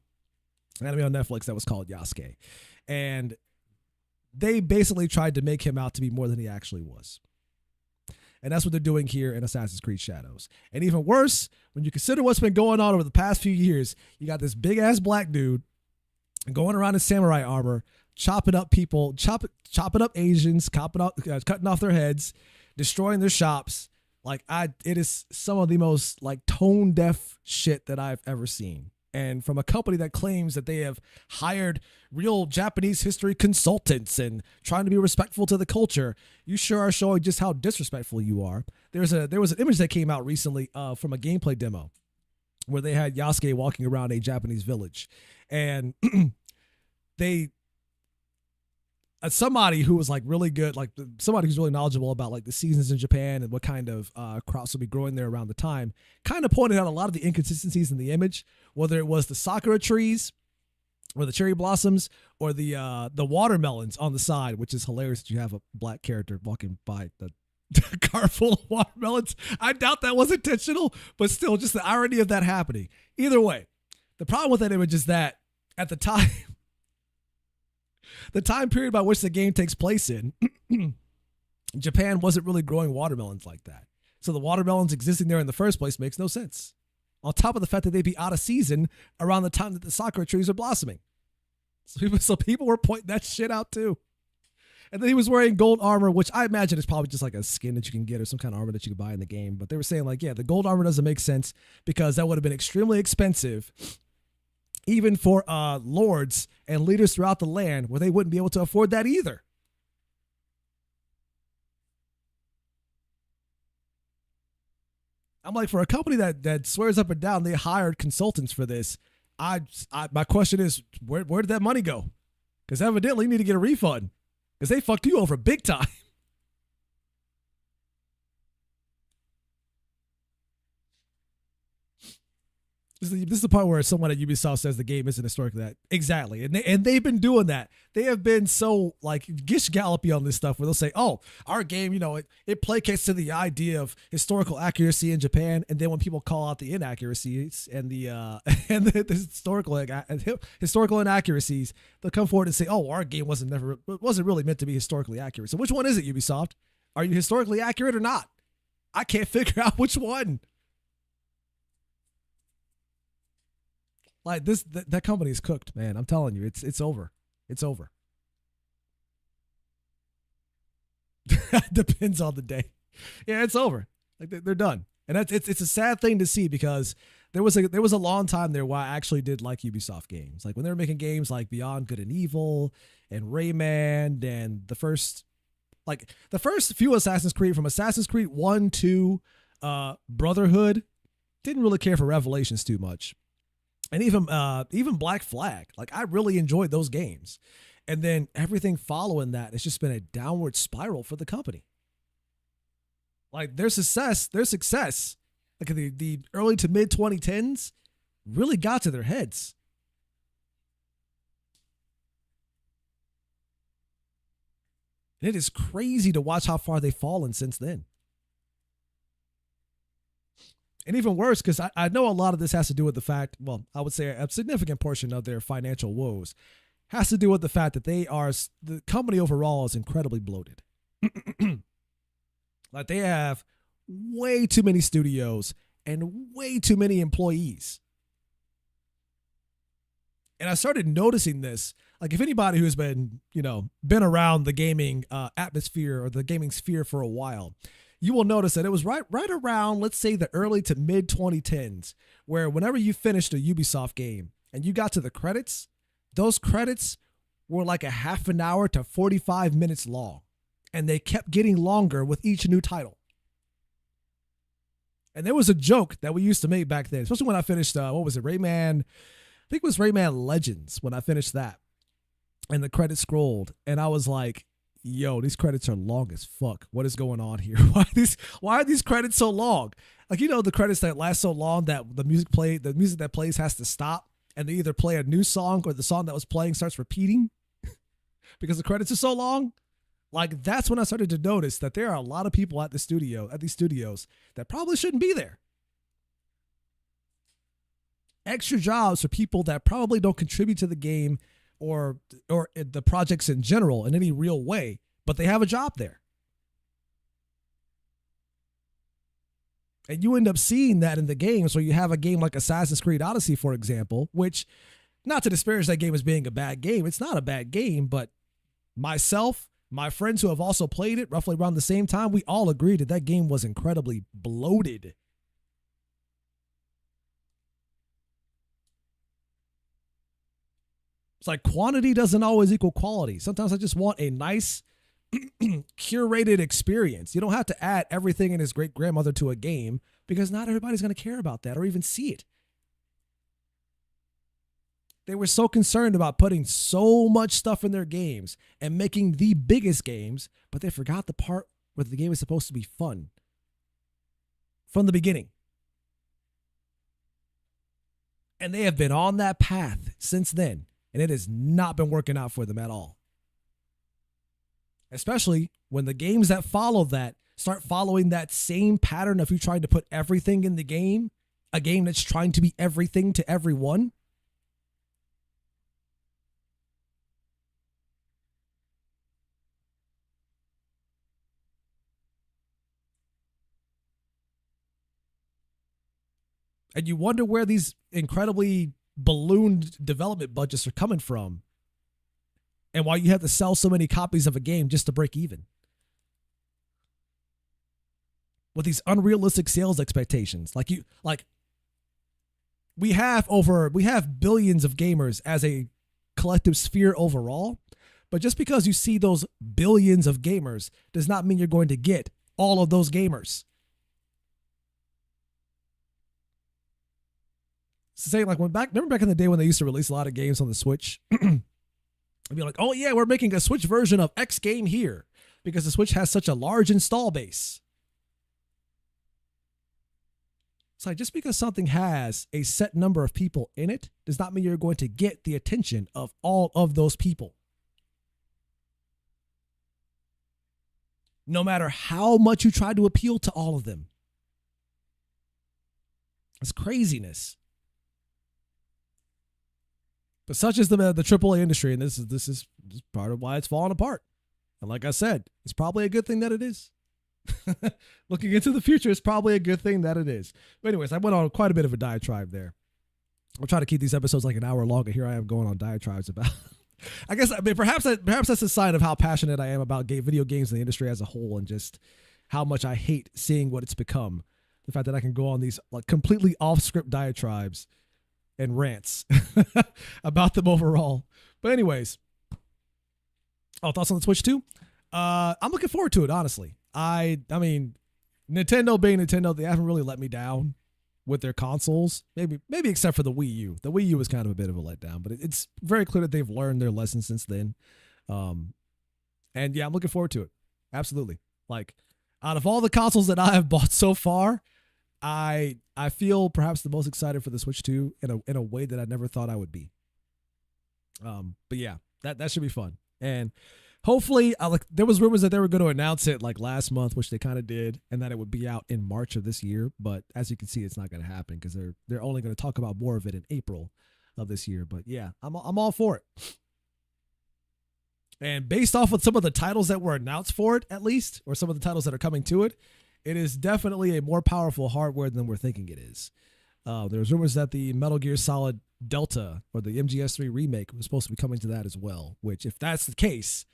anime on Netflix that was called Yasuke. And they basically tried to make him out to be more than he actually was. And that's what they're doing here in Assassin's Creed Shadows. And even worse, when you consider what's been going on over the past few years, you got this big-ass black dude going around in samurai armor, chopping up people, chopping up Asians, cutting off their heads, destroying their shops. It is some of the most tone-deaf shit that I've ever seen. And from a company that claims that they have hired real Japanese history consultants and trying to be respectful to the culture, you sure are showing just how disrespectful you are. There was an image that came out recently from a gameplay demo where they had Yasuke walking around a Japanese village, and somebody who was really good, somebody who's really knowledgeable about the seasons in Japan and what kind of crops will be growing there around the time, kind of pointed out a lot of the inconsistencies in the image, whether it was the sakura trees or the cherry blossoms or the watermelons on the side, which is hilarious that you have a black character walking by the car full of watermelons. I doubt that was intentional, but still, just the irony of that happening. Either way, the problem with that image is that at the time, the time period by which the game takes place in, Japan wasn't really growing watermelons like that. So the watermelons existing there in the first place makes no sense. On top of the fact that they'd be out of season around the time that the sakura trees are blossoming. So people were pointing that shit out too. And then he was wearing gold armor, which I imagine is probably just like a skin that you can get or some kind of armor that you can buy in the game. But they were saying the gold armor doesn't make sense because that would have been extremely expensive even for lords and leaders throughout the land, where they wouldn't be able to afford that either. I'm like, for a company that swears up and down they hired consultants for this, my question is, where did that money go? Because evidently you need to get a refund, because they fucked you over big time. This is the part where someone at Ubisoft says the game isn't historically that. Exactly. And they've been doing that. They have been so gish gallopy on this stuff where they'll say, oh, our game, it placates to the idea of historical accuracy in Japan. And then when people call out the inaccuracies and the historical inaccuracies, they'll come forward and say, oh, our game wasn't really meant to be historically accurate. So which one is it, Ubisoft? Are you historically accurate or not? I can't figure out which one. That company is cooked, man. I'm telling you, it's over. It's over. Depends on the day. Yeah, it's over. They're done, and it's a sad thing to see, because there was a long time there where I actually did like Ubisoft games. Like when they were making games like Beyond Good and Evil and Rayman and the first few Assassin's Creed, from Assassin's Creed 1 to Brotherhood, didn't really care for Revelations too much. And even Black Flag, like I really enjoyed those games. And then everything following that has just been a downward spiral for the company. Like their success, like the early to mid 2010s, really got to their heads. And it is crazy to watch how far they've fallen since then. And even worse, because I know a lot of this has to do with the fact, well, I would say a significant portion of their financial woes has to do with the fact that the company overall is incredibly bloated. Like they have way too many studios and way too many employees. And I started noticing this, like if anybody who's been around the gaming atmosphere or the gaming sphere for a while, you will notice that it was right around, let's say, the early to mid 2010s, where whenever you finished a Ubisoft game and you got to the credits, those credits were like a half an hour to 45 minutes long. And they kept getting longer with each new title. And there was a joke that we used to make back then, especially when I finished, Rayman? I think it was Rayman Legends when I finished that. And the credits scrolled. And I was like, yo, these credits are long as fuck. What is going on here? Why are these credits so long? Like, the credits that last so long that the music that plays has to stop. And they either play a new song or the song that was playing starts repeating because the credits are so long. Like that's when I started to notice that there are a lot of people at these studios that probably shouldn't be there. Extra jobs for people that probably don't contribute to the game or the projects in general in any real way, but they have a job there. And you end up seeing that in the games where you have a game like Assassin's Creed Odyssey, for example, which, not to disparage that game as being a bad game, it's not a bad game, but myself, my friends who have also played it roughly around the same time, we all agreed that game was incredibly bloated. It's like quantity doesn't always equal quality. Sometimes I just want a nice, curated experience. You don't have to add everything in his great-grandmother to a game because not everybody's going to care about that or even see it. They were so concerned about putting so much stuff in their games and making the biggest games, but they forgot the part where the game is supposed to be fun from the beginning. And they have been on that path since then, and it has not been working out for them at all. Especially when the games that follow that start following that same pattern of you trying to put everything in the game, a game that's trying to be everything to everyone. And you wonder where these incredibly ballooned development budgets are coming from and why you have to sell so many copies of a game just to break even. With these unrealistic sales expectations. We have billions of gamers as a collective sphere overall, but just because you see those billions of gamers does not mean you're going to get all of those gamers. Saying like remember back in the day when they used to release a lot of games on the Switch? I'd be like, oh yeah, we're making a Switch version of X game here because the Switch has such a large install base. It's like just because something has a set number of people in it does not mean you're going to get the attention of all of those people. No matter how much you try to appeal to all of them. It's craziness. But such is the AAA industry, and this is part of why it's falling apart. And like I said, it's probably a good thing that it is. Looking into the future, it's probably a good thing that it is. But anyways, I went on quite a bit of a diatribe there. I'll try to keep these episodes like an hour long, and here I am going on diatribes about. Perhaps that's a sign of how passionate I am about video games and the industry as a whole, and just how much I hate seeing what it's become. The fact that I can go on these like completely off-script diatribes and rants about them overall. But anyways, thoughts on the Switch 2? I'm looking forward to it, honestly. I mean, Nintendo being Nintendo, they haven't really let me down with their consoles. Maybe except for the Wii U. The Wii U was kind of a bit of a letdown, but it's very clear that they've learned their lesson since then. And yeah, I'm looking forward to it. Absolutely. Like, out of all the consoles that I have bought so far, I feel perhaps the most excited for the Switch 2 in a way that I never thought I would be. But yeah, that should be fun. And hopefully, there was rumors that they were going to announce it like last month, which they kind of did, and that it would be out in March of this year. But as you can see, it's not going to happen because they're only going to talk about more of it in April of this year. But yeah, I'm all for it. And based off of some of the titles that were announced for it, at least, or some of the titles that are coming to it, it is definitely a more powerful hardware than we're thinking it is. There's rumors that the Metal Gear Solid Delta or the MGS3 remake was supposed to be coming to that as well, which if that's the case,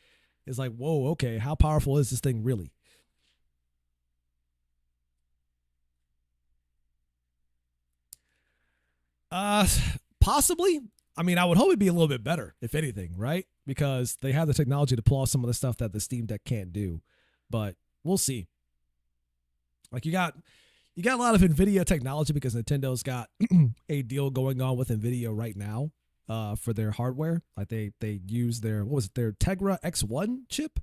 is like, whoa, okay, how powerful is this thing really? Possibly. I mean, I would hope it'd be a little bit better, if anything, right? Because they have the technology to pull off some of the stuff that the Steam Deck can't do. But we'll see. Like you got a lot of NVIDIA technology because Nintendo's got a deal going on with NVIDIA right now for their hardware. Like they use their Tegra X1 chip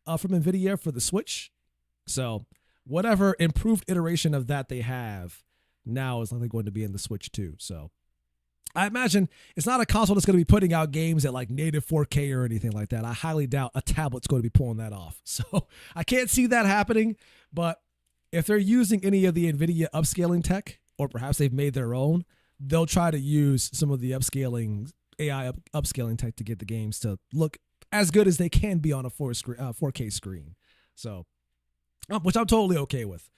from NVIDIA for the Switch. So whatever improved iteration of that they have now is likely going to be in the Switch too. So I imagine it's not a console that's going to be putting out games at like native 4K or anything like that. I highly doubt a tablet's going to be pulling that off. So I can't see that happening. But if they're using any of the NVIDIA upscaling tech, or perhaps they've made their own, they'll try to use some of the upscaling AI upscaling tech to get the games to look as good as they can be on a 4K screen. So, which I'm totally okay with.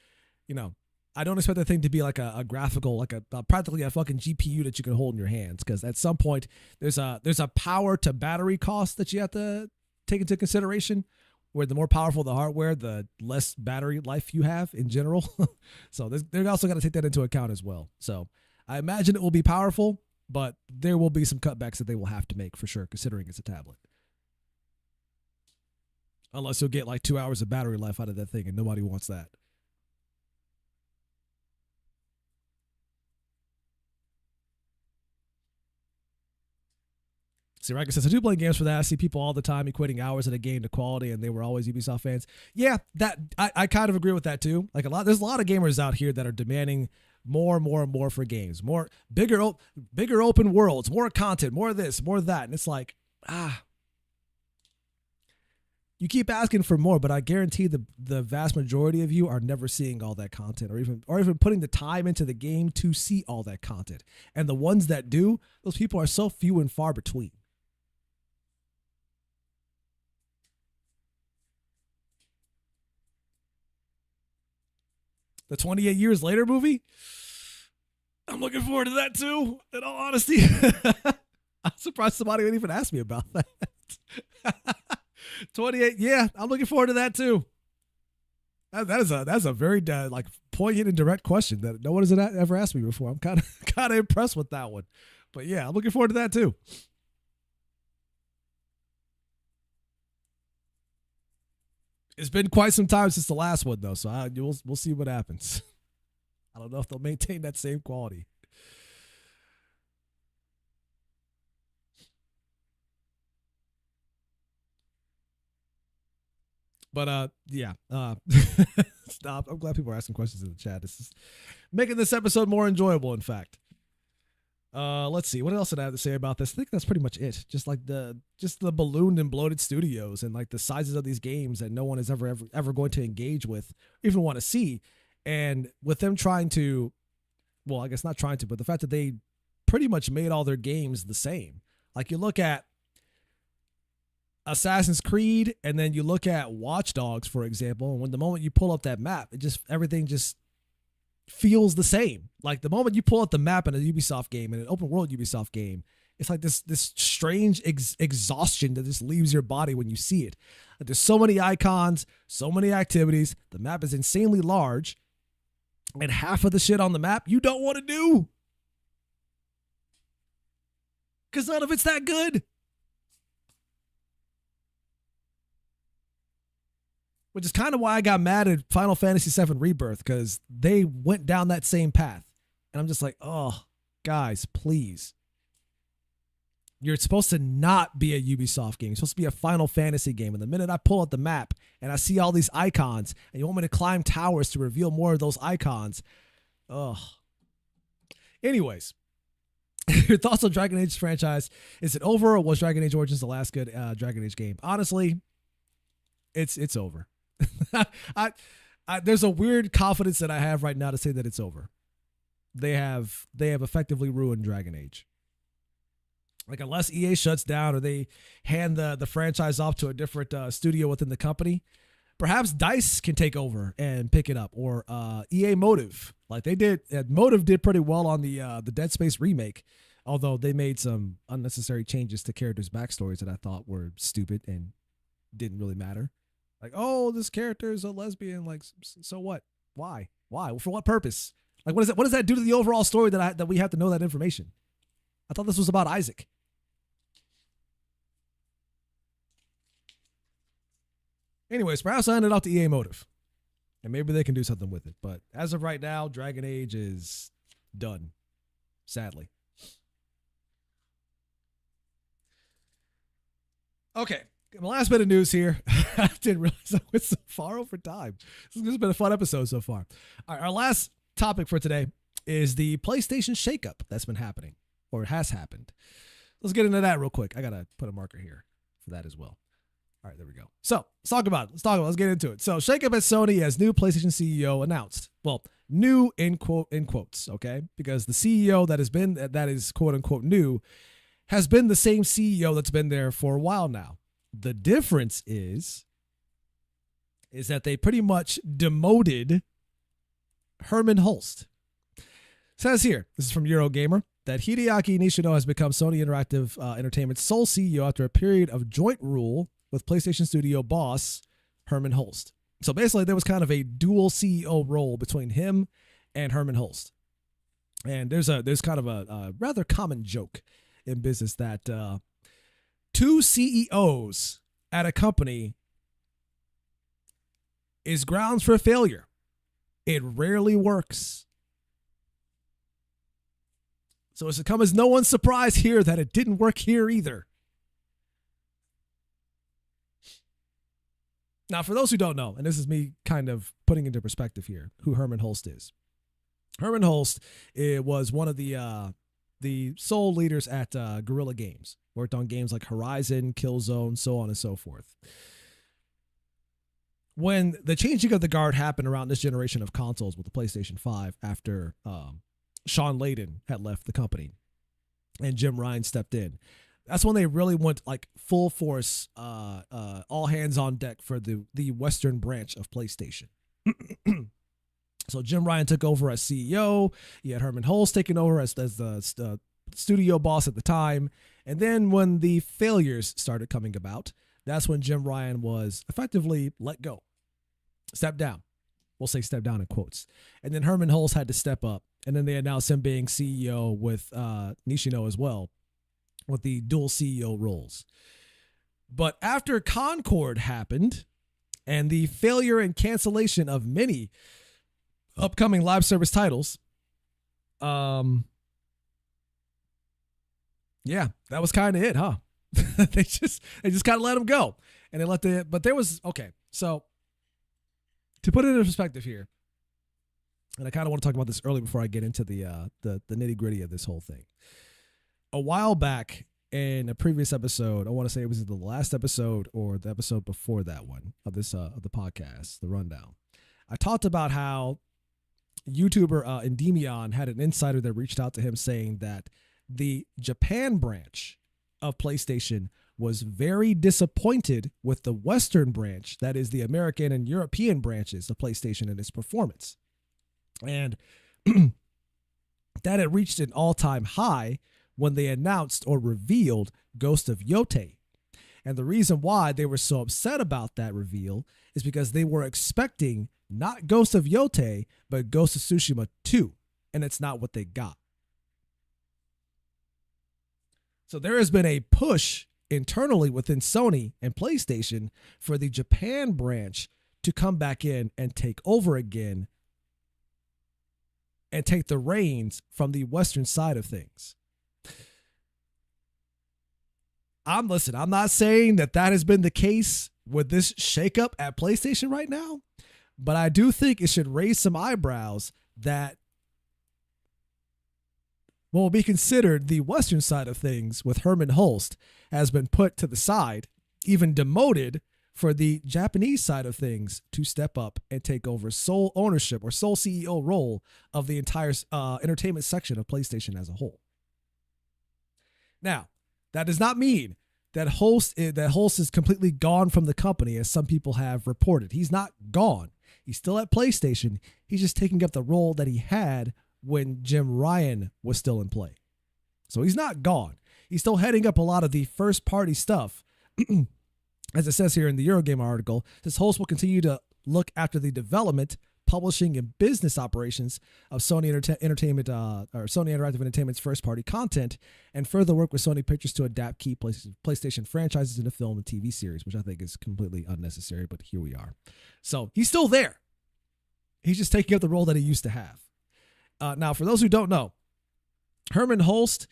You know, I don't expect that thing to be like a graphical, like a practically a fucking GPU that you can hold in your hands, because at some point there's a power to battery cost that you have to take into consideration, where the more powerful the hardware, the less battery life you have in general. So they're also got to take that into account as well. So I imagine it will be powerful, but there will be some cutbacks that they will have to make for sure, considering it's a tablet. Unless you'll get like 2 hours of battery life out of that thing, and nobody wants that. See, Riker says, I do play games for that. I see people all the time equating hours in a game to quality, and they were always Ubisoft fans. Yeah, that I kind of agree with that too. Like there's a lot of gamers out here that are demanding more and more and more for games, bigger open worlds, more content, more of this, more of that, and it's like, you keep asking for more, but I guarantee the vast majority of you are never seeing all that content, or even putting the time into the game to see all that content. And the ones that do, those people are so few and far between. The 28 Years Later movie, I'm looking forward to that too, in all honesty. I'm surprised somebody would even ask me about that. 28, yeah, I'm looking forward to that too. That's a very like poignant and direct question that no one has ever asked me before. I'm kind of impressed with that one. But yeah, I'm looking forward to that too. It's been quite some time since the last one, though, so we'll see what happens. I don't know if they'll maintain that same quality. But yeah. Stop. I'm glad people are asking questions in the chat. This is making this episode more enjoyable, in fact. Let's see. What else did I have to say about this? I think that's pretty much it. Just the ballooned and bloated studios, and like the sizes of these games that no one is ever going to engage with, even want to see. And with them trying to, well, I guess not trying to, but the fact that they pretty much made all their games the same. Like you look at Assassin's Creed, and then you look at Watch Dogs, for example, and when the moment you pull up that map, everything just feels the same. Like the moment you pull out the map in a Ubisoft game, in an open world Ubisoft game, it's like this strange exhaustion that just leaves your body when you see it. Like there's so many icons, so many activities. The map is insanely large, and half of the shit on the map you don't want to do. Because none of it's that good. Which is kind of why I got mad at Final Fantasy VII Rebirth, because they went down that same path. And I'm just like, oh, guys, please. You're supposed to not be a Ubisoft game. You're supposed to be a Final Fantasy game. And the minute I pull out the map and I see all these icons and you want me to climb towers to reveal more of those icons, ugh. Anyways, your thoughts on Dragon Age franchise? Is it over, or was Dragon Age Origins the last good Dragon Age game? Honestly, it's over. There's a weird confidence that I have right now to say that it's over. They have effectively ruined Dragon Age. Like, unless EA shuts down or they hand the franchise off to a different studio within the company, perhaps DICE can take over and pick it up, or EA Motive, like they did. Motive did pretty well on the Dead Space remake, although they made some unnecessary changes to characters' backstories that I thought were stupid and didn't really matter. Like, oh, this character is a lesbian. Like, so what? Why? For what purpose? Like, what does that do to the overall story that we have to know that information? I thought this was about Isaac. Anyways, perhaps I ended up to EA Motive, and maybe they can do something with it. But as of right now, Dragon Age is done, sadly. Okay. My last bit of news here. I didn't realize I went so far over time. This has been a fun episode so far. All right, our last topic for today is the PlayStation shakeup that's been happening, or has happened. Let's get into that real quick. I got to put a marker here for that as well. All right, there we go. So let's talk about it. Let's get into it. So shakeup at Sony as new PlayStation CEO announced. Well, new in quotes, okay? Because the CEO that is quote unquote new has been the same CEO that's been there for a while now. The difference is that they pretty much demoted Herman Hulst. It says here, this is from Eurogamer, that Hideaki Nishino has become Sony Interactive Entertainment's sole CEO after a period of joint rule with PlayStation Studio boss Herman Hulst. So basically, there was kind of a dual CEO role between him and Herman Hulst. And there's kind of a rather common joke in business that two CEOs at a company is grounds for failure. It rarely works. So it's come as no one's surprise here that it didn't work here either. Now, for those who don't know, and this is me kind of putting into perspective here, who Herman Hulst is. Herman Hulst was one of the sole leaders at Guerrilla Games. Worked on games like Horizon, Killzone, so on and so forth. When the changing of the guard happened around this generation of consoles with the PlayStation 5 after Sean Layden had left the company and Jim Ryan stepped in, that's when they really went like full force, all hands on deck for the Western branch of PlayStation. So Jim Ryan took over as CEO. You had Herman Hulst taking over as the studio boss at the time. And then when the failures started coming about, that's when Jim Ryan was effectively let go. Step down. We'll say step down in quotes. And then Herman Hulst had to step up. And then they announced him being CEO with Nishino as well, with the dual CEO roles. But after Concord happened and the failure and cancellation of many upcoming live service titles, yeah, that was kind of it, huh? they just kind of let him go, and but there was, okay, so to put it in perspective here, and I kind of want to talk about this early before I get into the nitty gritty of this whole thing. A while back in a previous episode, I want to say it was the last episode or the episode before that one of this of the podcast, the rundown. I talked about how YouTuber Endymion had an insider that reached out to him saying that the Japan branch of PlayStation was very disappointed with the Western branch, that is the American and European branches of PlayStation, and its performance. And that had reached an all-time high when they announced or revealed Ghost of Yotei. And the reason why they were so upset about that reveal is because they were expecting not Ghost of Yotei, but Ghost of Tsushima 2, and it's not what they got. So there has been a push internally within Sony and PlayStation for the Japan branch to come back in and take over again and take the reins from the Western side of things. I'm not saying that has been the case with this shakeup at PlayStation right now, but I do think it should raise some eyebrows that what will be considered the Western side of things with Herman Hulst has been put to the side, even demoted, for the Japanese side of things to step up and take over sole ownership or sole CEO role of the entire entertainment section of PlayStation as a whole. Now, that does not mean that Hulst is completely gone from the company, as some people have reported. He's not gone. He's still at PlayStation. He's just taking up the role that he had when Jim Ryan was still in play. So he's not gone. He's still heading up a lot of the first-party stuff. As it says here in the Eurogamer article, this Hulst will continue to look after the development, publishing, and business operations of Sony Entertainment or Sony Interactive Entertainment's first-party content, and further work with Sony Pictures to adapt key PlayStation franchises into film and TV series, which I think is completely unnecessary, but here we are. So he's still there. He's just taking up the role that he used to have. Now, for those who don't know, Herman Hulst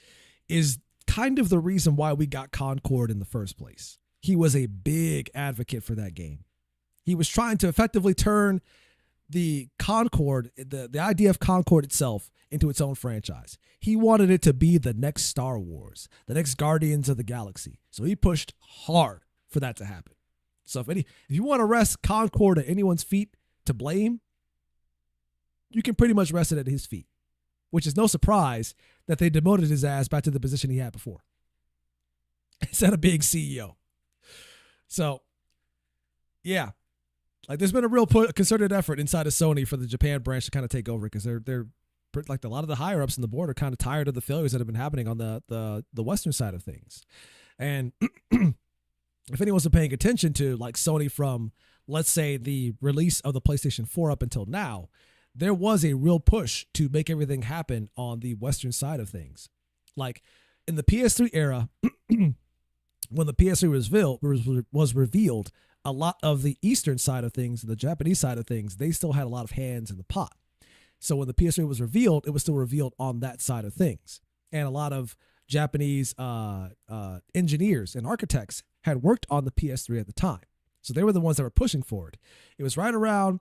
is kind of the reason why we got Concord in the first place. He was a big advocate for that game. He was trying to effectively turn the Concord, the idea of Concord itself, into its own franchise. He wanted it to be the next Star Wars, the next Guardians of the Galaxy. So he pushed hard for that to happen. So if you want to rest Concord at anyone's feet to blame, you can pretty much rest it at his feet, which is no surprise that they demoted his ass back to the position he had before instead of being CEO. So, yeah, like there's been a real concerted effort inside of Sony for the Japan branch to kind of take over, because they're like a lot of the higher ups in the board are kind of tired of the failures that have been happening on the Western side of things. And if anyone's been paying attention to like Sony from, let's say, the release of the PlayStation 4 up until now, there was a real push to make everything happen on the Western side of things. Like in the PS3 era, when the PS3 was revealed, a lot of the Eastern side of things, the Japanese side of things, they still had a lot of hands in the pot. So when the PS3 was revealed, it was still revealed on that side of things. And a lot of Japanese engineers and architects had worked on the PS3 at the time. So they were the ones that were pushing for it. It was right around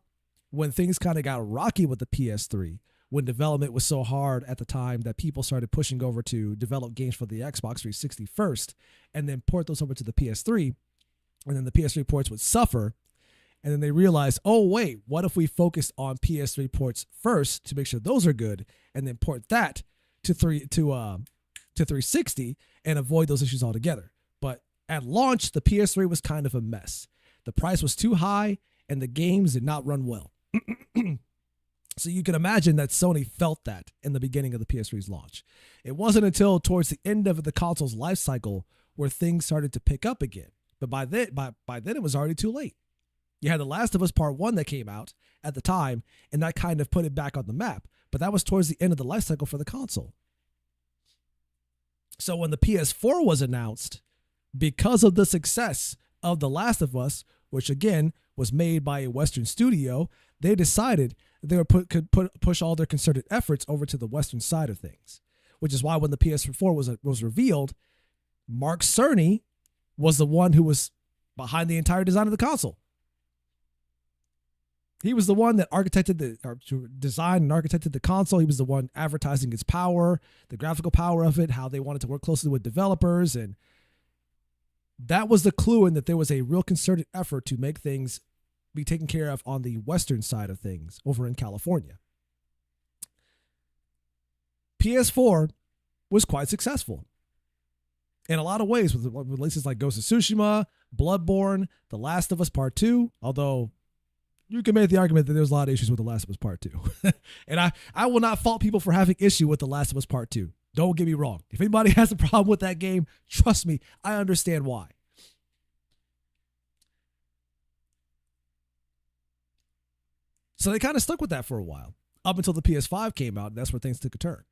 when things kind of got rocky with the PS3, when development was so hard at the time that people started pushing over to develop games for the Xbox 360 first and then port those over to the PS3. And then the PS3 ports would suffer. And then they realized, oh, wait, what if we focused on PS3 ports first to make sure those are good and then port that to 360 and avoid those issues altogether. But at launch, the PS3 was kind of a mess. The price was too high and the games did not run well. So you can imagine that Sony felt that in the beginning of the PS3's launch. It wasn't until towards the end of the console's life cycle where things started to pick up again. But by then it was already too late. You had The Last of Us Part 1 that came out at the time, and that kind of put it back on the map. But that was towards the end of the life cycle for the console. So when the PS4 was announced, because of the success of The Last of Us, which again was made by a Western studio, they decided they would push all their concerted efforts over to the Western side of things. Which is why when the PS4 was revealed, Mark Cerny was the one who was behind the entire design of the console. He was the one that designed and architected the console. He was the one advertising its power, the graphical power of it, how they wanted to work closely with developers. And that was the clue in that there was a real concerted effort to make things be taken care of on the Western side of things over in California. PS4 was quite successful in a lot of ways with releases like Ghost of Tsushima, Bloodborne, The Last of Us Part 2, although you can make the argument that there's a lot of issues with The Last of Us Part 2. And I will not fault people for having issue with The Last of Us Part 2. Don't get me wrong. If anybody has a problem with that game, trust me, I understand why. So they kind of stuck with that for a while, up until the PS5 came out, and that's where things took a turn.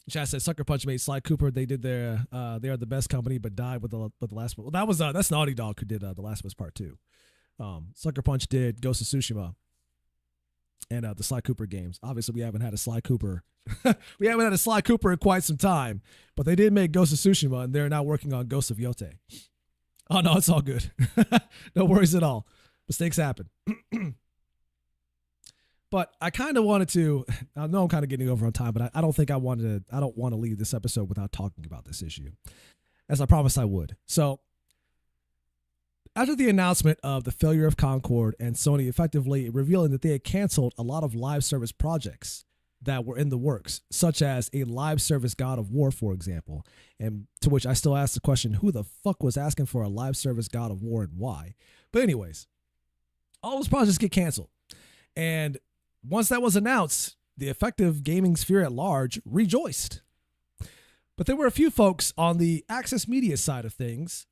Chat said Sucker Punch made Sly Cooper. They did their they are the best company, but died with the last one. Well, that was that's Naughty Dog who did the Last of Us Part 2. Sucker Punch did Ghost of Tsushima and the Sly Cooper games. Obviously, we haven't had a Sly Cooper. We haven't had a Sly Cooper in quite some time, but they did make Ghost of Tsushima, and they're now working on Ghost of Yote. Oh no, it's all good. No worries at all. Mistakes happen. But I kind of wanted to, I know I'm kind of getting over on time, but I don't want to leave this episode without talking about this issue, as I promised I would. So after the announcement of the failure of Concord and Sony effectively revealing that they had canceled a lot of live service projects that were in the works, such as a live service God of War, for example, and to which I still ask the question, who the fuck was asking for a live service God of War and why? But anyways, all those projects get canceled. And once that was announced, the effective gaming sphere at large rejoiced. But there were a few folks on the Access Media side of things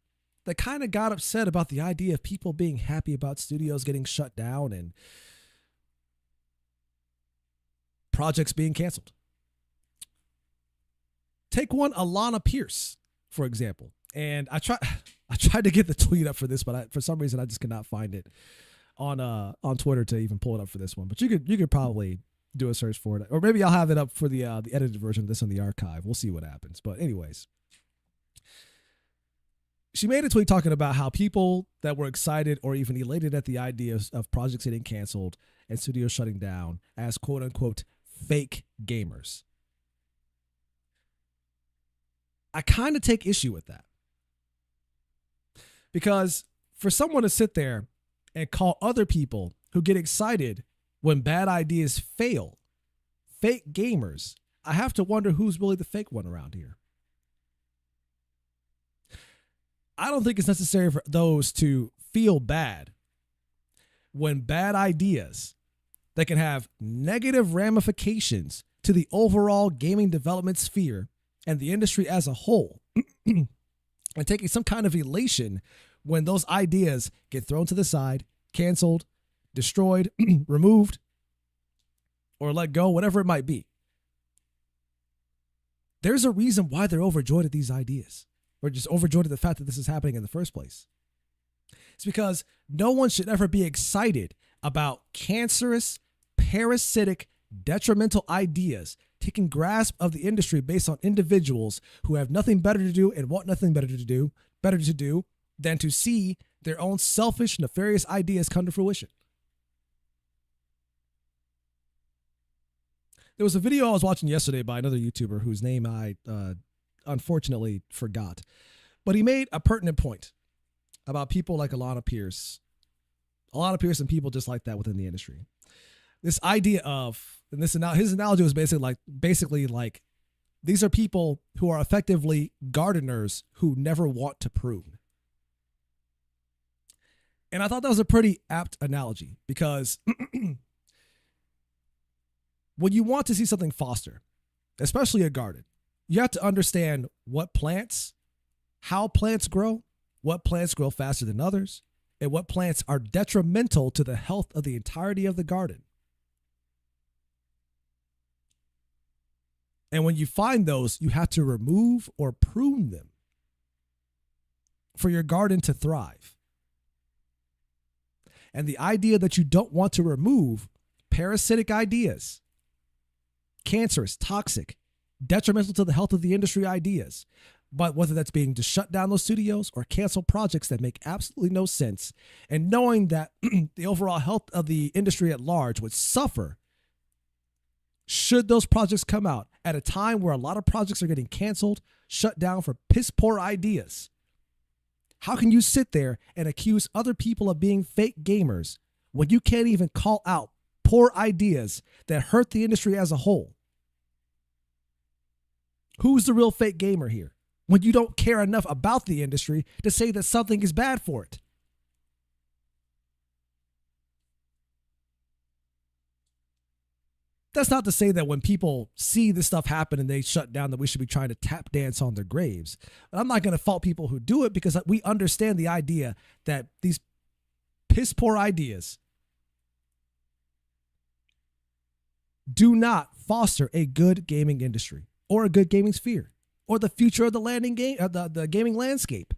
that kind of got upset about the idea of people being happy about studios getting shut down and projects being canceled. Take one, Alana Pierce, for example. And I tried to get the tweet up for this, but for some reason I just could not find it on Twitter to even pull it up for this one. But you could probably do a search for it, or maybe I'll have it up for the edited version of this in the archive. We'll see what happens. But anyways, she made a tweet talking about how people that were excited or even elated at the idea of projects getting canceled and studios shutting down as quote unquote fake gamers. I kind of take issue with that, because for someone to sit there and call other people who get excited when bad ideas fail fake gamers, I have to wonder who's really the fake one around here. I don't think it's necessary for those to feel bad when bad ideas that can have negative ramifications to the overall gaming development sphere and the industry as a whole, and taking some kind of elation when those ideas get thrown to the side, canceled, destroyed, removed, or let go, whatever it might be. There's a reason why they're overjoyed at these ideas, or just overjoyed at the fact that this is happening in the first place. It's because no one should ever be excited about cancerous, parasitic, detrimental ideas taking grasp of the industry based on individuals who have nothing better to do and want nothing better to do than to see their own selfish, nefarious ideas come to fruition. There was a video I was watching yesterday by another YouTuber whose name I unfortunately forgot, but he made a pertinent point about people like Alana Pierce and people just like that within the industry. This idea of, and his analogy was basically like these are people who are effectively gardeners who never want to prune. And I thought that was a pretty apt analogy, because when you want to see something foster, especially a garden, you have to understand what plants, how plants grow, what plants grow faster than others, and what plants are detrimental to the health of the entirety of the garden. And when you find those, you have to remove or prune them for your garden to thrive. And the idea that you don't want to remove parasitic ideas, cancerous, toxic, detrimental to the health of the industry ideas, but whether that's being to shut down those studios or cancel projects that make absolutely no sense, and knowing that the overall health of the industry at large would suffer should those projects come out at a time where a lot of projects are getting canceled, shut down for piss poor ideas. How can you sit there and accuse other people of being fake gamers when you can't even call out poor ideas that hurt the industry as a whole? Who's the real fake gamer here when you don't care enough about the industry to say that something is bad for it? That's not to say that when people see this stuff happen and they shut down, that we should be trying to tap dance on their graves. But I'm not going to fault people who do it, because we understand the idea that these piss poor ideas do not foster a good gaming industry or a good gaming sphere or the future of the the gaming landscape.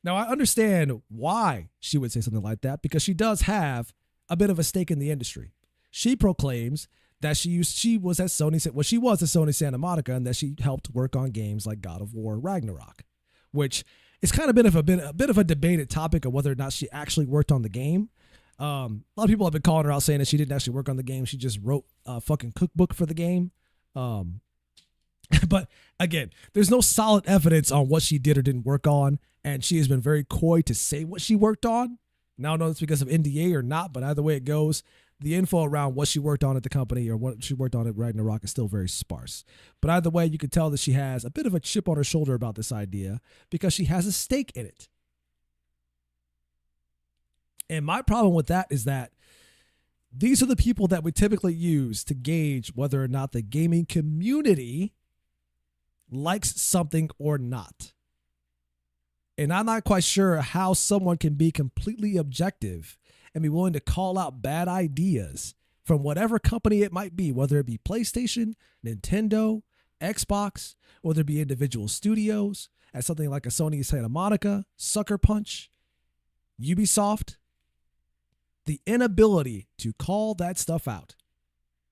Now, I understand why she would say something like that, because she does have a bit of a stake in the industry. She proclaims that she was at Sony Santa Monica, and that she helped work on games like God of War Ragnarok, which is kind of a bit of a debated topic of whether or not she actually worked on the game. A lot of people have been calling her out saying that she didn't actually work on the game. She just wrote a fucking cookbook for the game. But again, there's no solid evidence on what she did or didn't work on, and she has been very coy to say what she worked on. Now, I don't know if it's because of NDA or not, but either way it goes, the info around what she worked on at the company or what she worked on at Ragnarok is still very sparse. But either way, you can tell that she has a bit of a chip on her shoulder about this idea, because she has a stake in it. And my problem with that is that these are the people that we typically use to gauge whether or not the gaming community likes something or not. And I'm not quite sure how someone can be completely objective and be willing to call out bad ideas from whatever company it might be, whether it be PlayStation, Nintendo, Xbox, or there be individual studios at something like a Sony Santa Monica, Sucker Punch, Ubisoft. The inability to call that stuff out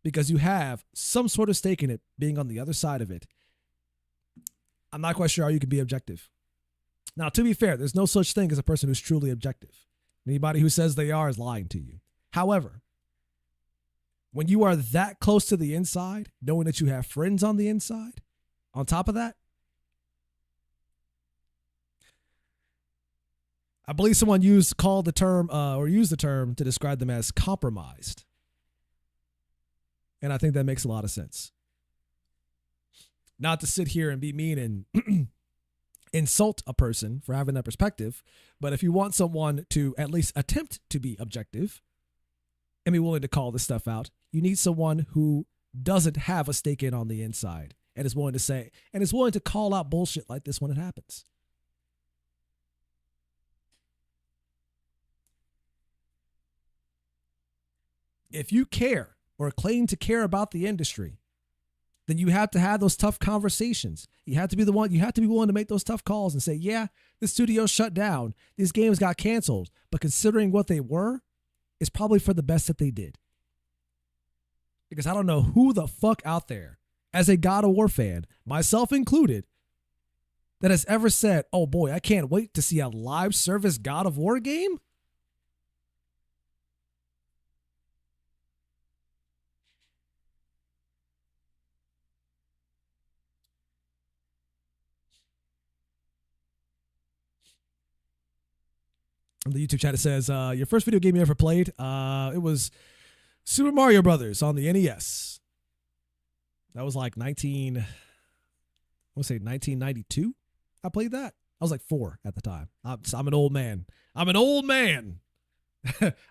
because you have some sort of stake in it being on the other side of it. I'm not quite sure how you can be objective. Now, to be fair, there's no such thing as a person who's truly objective. Anybody who says they are is lying to you. However, when you are that close to the inside, knowing that you have friends on the inside, on top of that, I believe someone used the term to describe them as compromised. And I think that makes a lot of sense. Not to sit here and be mean and insult a person for having that perspective, but if you want someone to at least attempt to be objective and be willing to call this stuff out, you need someone who doesn't have a stake in on the inside and is willing to say, and is willing to call out bullshit like this when it happens. If you care or claim to care about the industry, then you have to have those tough conversations. You have to be willing to make those tough calls and say, yeah, this studio shut down. These games got canceled. But considering what they were, it's probably for the best that they did. Because I don't know who the fuck out there, as a God of War fan, myself included, that has ever said, oh boy, I can't wait to see a live service God of War game. The YouTube chat says, your first video game you ever played? It was Super Mario Brothers on the NES. That was like 1992. I played that. I was like 4 at the time. I'm an old man.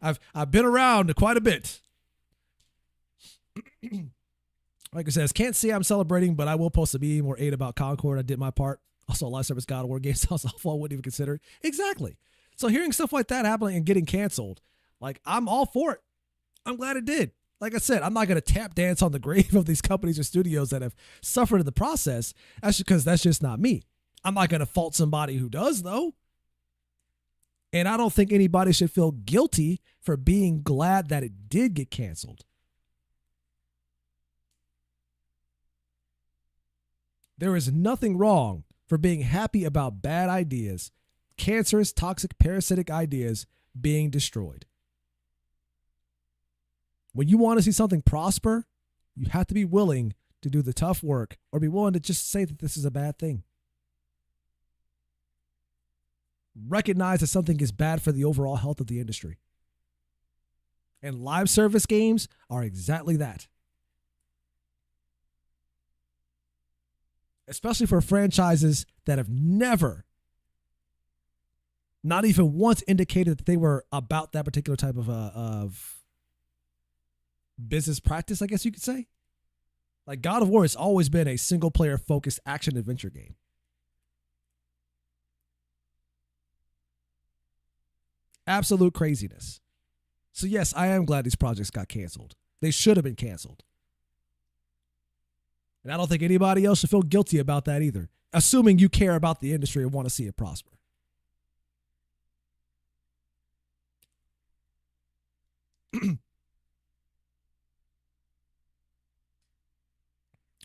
I've been around quite a bit. Like it says, can't say I'm celebrating, but I will post a meme or 8 about Concord. I did my part. Also, live service God of War game sounds awful. I wouldn't even consider it. Exactly. So hearing stuff like that happening and getting canceled, like, I'm all for it. I'm glad it did. Like I said, I'm not going to tap dance on the grave of these companies or studios that have suffered in the process. That's because that's just not me. I'm not going to fault somebody who does, though. And I don't think anybody should feel guilty for being glad that it did get canceled. There is nothing wrong for being happy about bad ideas, cancerous, toxic, parasitic ideas being destroyed. When you want to see something prosper, you have to be willing to do the tough work or be willing to just say that this is a bad thing. Recognize that something is bad for the overall health of the industry. And live service games are exactly that. Especially for franchises that have never not even once indicated that they were about that particular type of business practice, I guess you could say. Like God of War has always been a single player focused action adventure game. Absolute craziness. So yes, I am glad these projects got canceled. They should have been canceled. And I don't think anybody else should feel guilty about that either, assuming you care about the industry and want to see it prosper.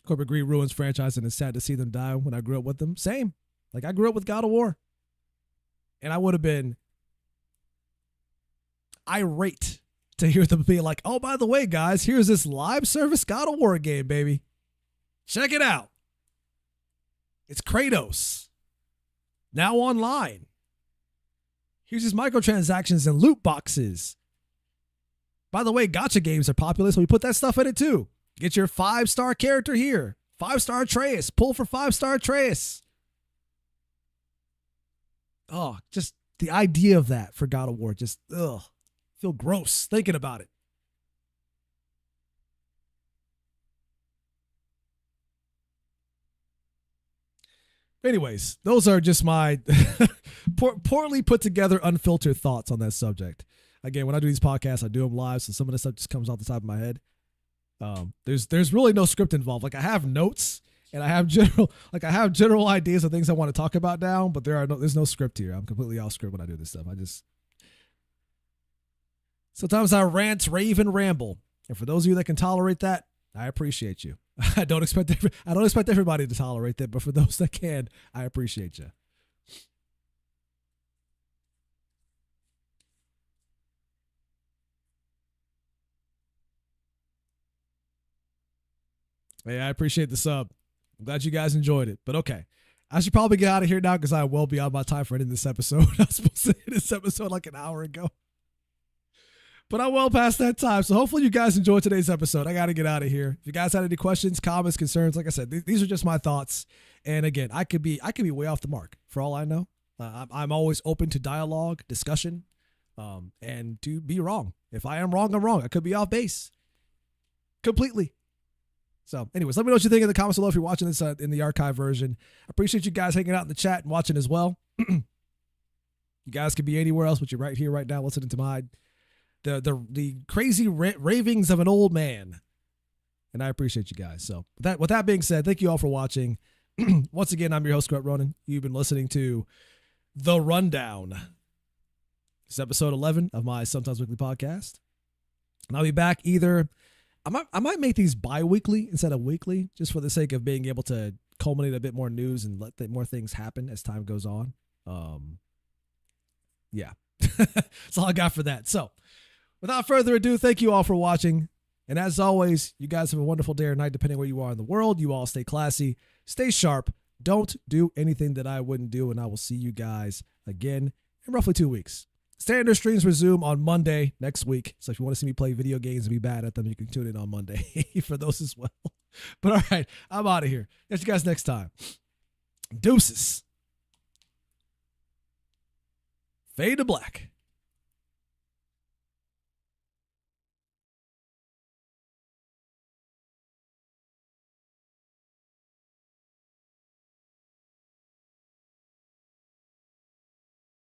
Corporate greed ruins franchise, and it's sad to see them die when I grew up with them. Same. Like, I grew up with God of War. And I would have been irate to hear them be like, oh, by the way, guys, here's this live service God of War game, baby. Check it out. It's Kratos. Now online. Here's his microtransactions and loot boxes. By the way, gacha games are popular, so we put that stuff in it too. Get your 5-star character here. 5-star Atreus. Pull for 5-star Atreus. Oh, just the idea of that for God of War. Just, feel gross thinking about it. Anyways, those are just my poorly put together, unfiltered thoughts on that subject. Again, when I do these podcasts, I do them live, so some of the stuff just comes off the top of my head. There's really no script involved. Like, I have notes and I have general ideas of things I want to talk about down, but there's no script here. I'm completely off script when I do this stuff. Sometimes I rant, rave, and ramble. And for those of you that can tolerate that, I appreciate you. I don't expect everybody to tolerate that, but for those that can, I appreciate you. Hey, I appreciate the sub. I'm glad you guys enjoyed it. But okay, I should probably get out of here now because I will be on my time for ending this episode. I was supposed to end this episode like an hour ago, but I'm well past that time. So hopefully you guys enjoyed today's episode. I got to get out of here. If you guys had any questions, comments, concerns, like I said, these are just my thoughts. And again, I could be way off the mark for all I know. I'm always open to dialogue, discussion, and to be wrong. If I am wrong, I'm wrong. I could be off base completely. So anyways, let me know what you think in the comments below if you're watching this in the archive version. I appreciate you guys hanging out in the chat and watching as well. You guys could be anywhere else, but you're right here, right now, listening to the crazy ravings of an old man. And I appreciate you guys. So with that being said, thank you all for watching. Once again, I'm your host, Scott Ronan. You've been listening to The Rundown. This is episode 11 of my Sometimes Weekly podcast. And I'll be back either... I might make these bi-weekly instead of weekly, just for the sake of being able to culminate a bit more news and let more things happen as time goes on. Yeah, that's all I got for that. So without further ado, thank you all for watching. And as always, you guys have a wonderful day or night, depending where you are in the world. You all stay classy, stay sharp. Don't do anything that I wouldn't do. And I will see you guys again in roughly 2 weeks. Standard streams resume on Monday next week. So if you want to see me play video games and be bad at them, you can tune in on Monday for those as well. But all right, I'm out of here. Catch you guys next time. Deuces. Fade to black.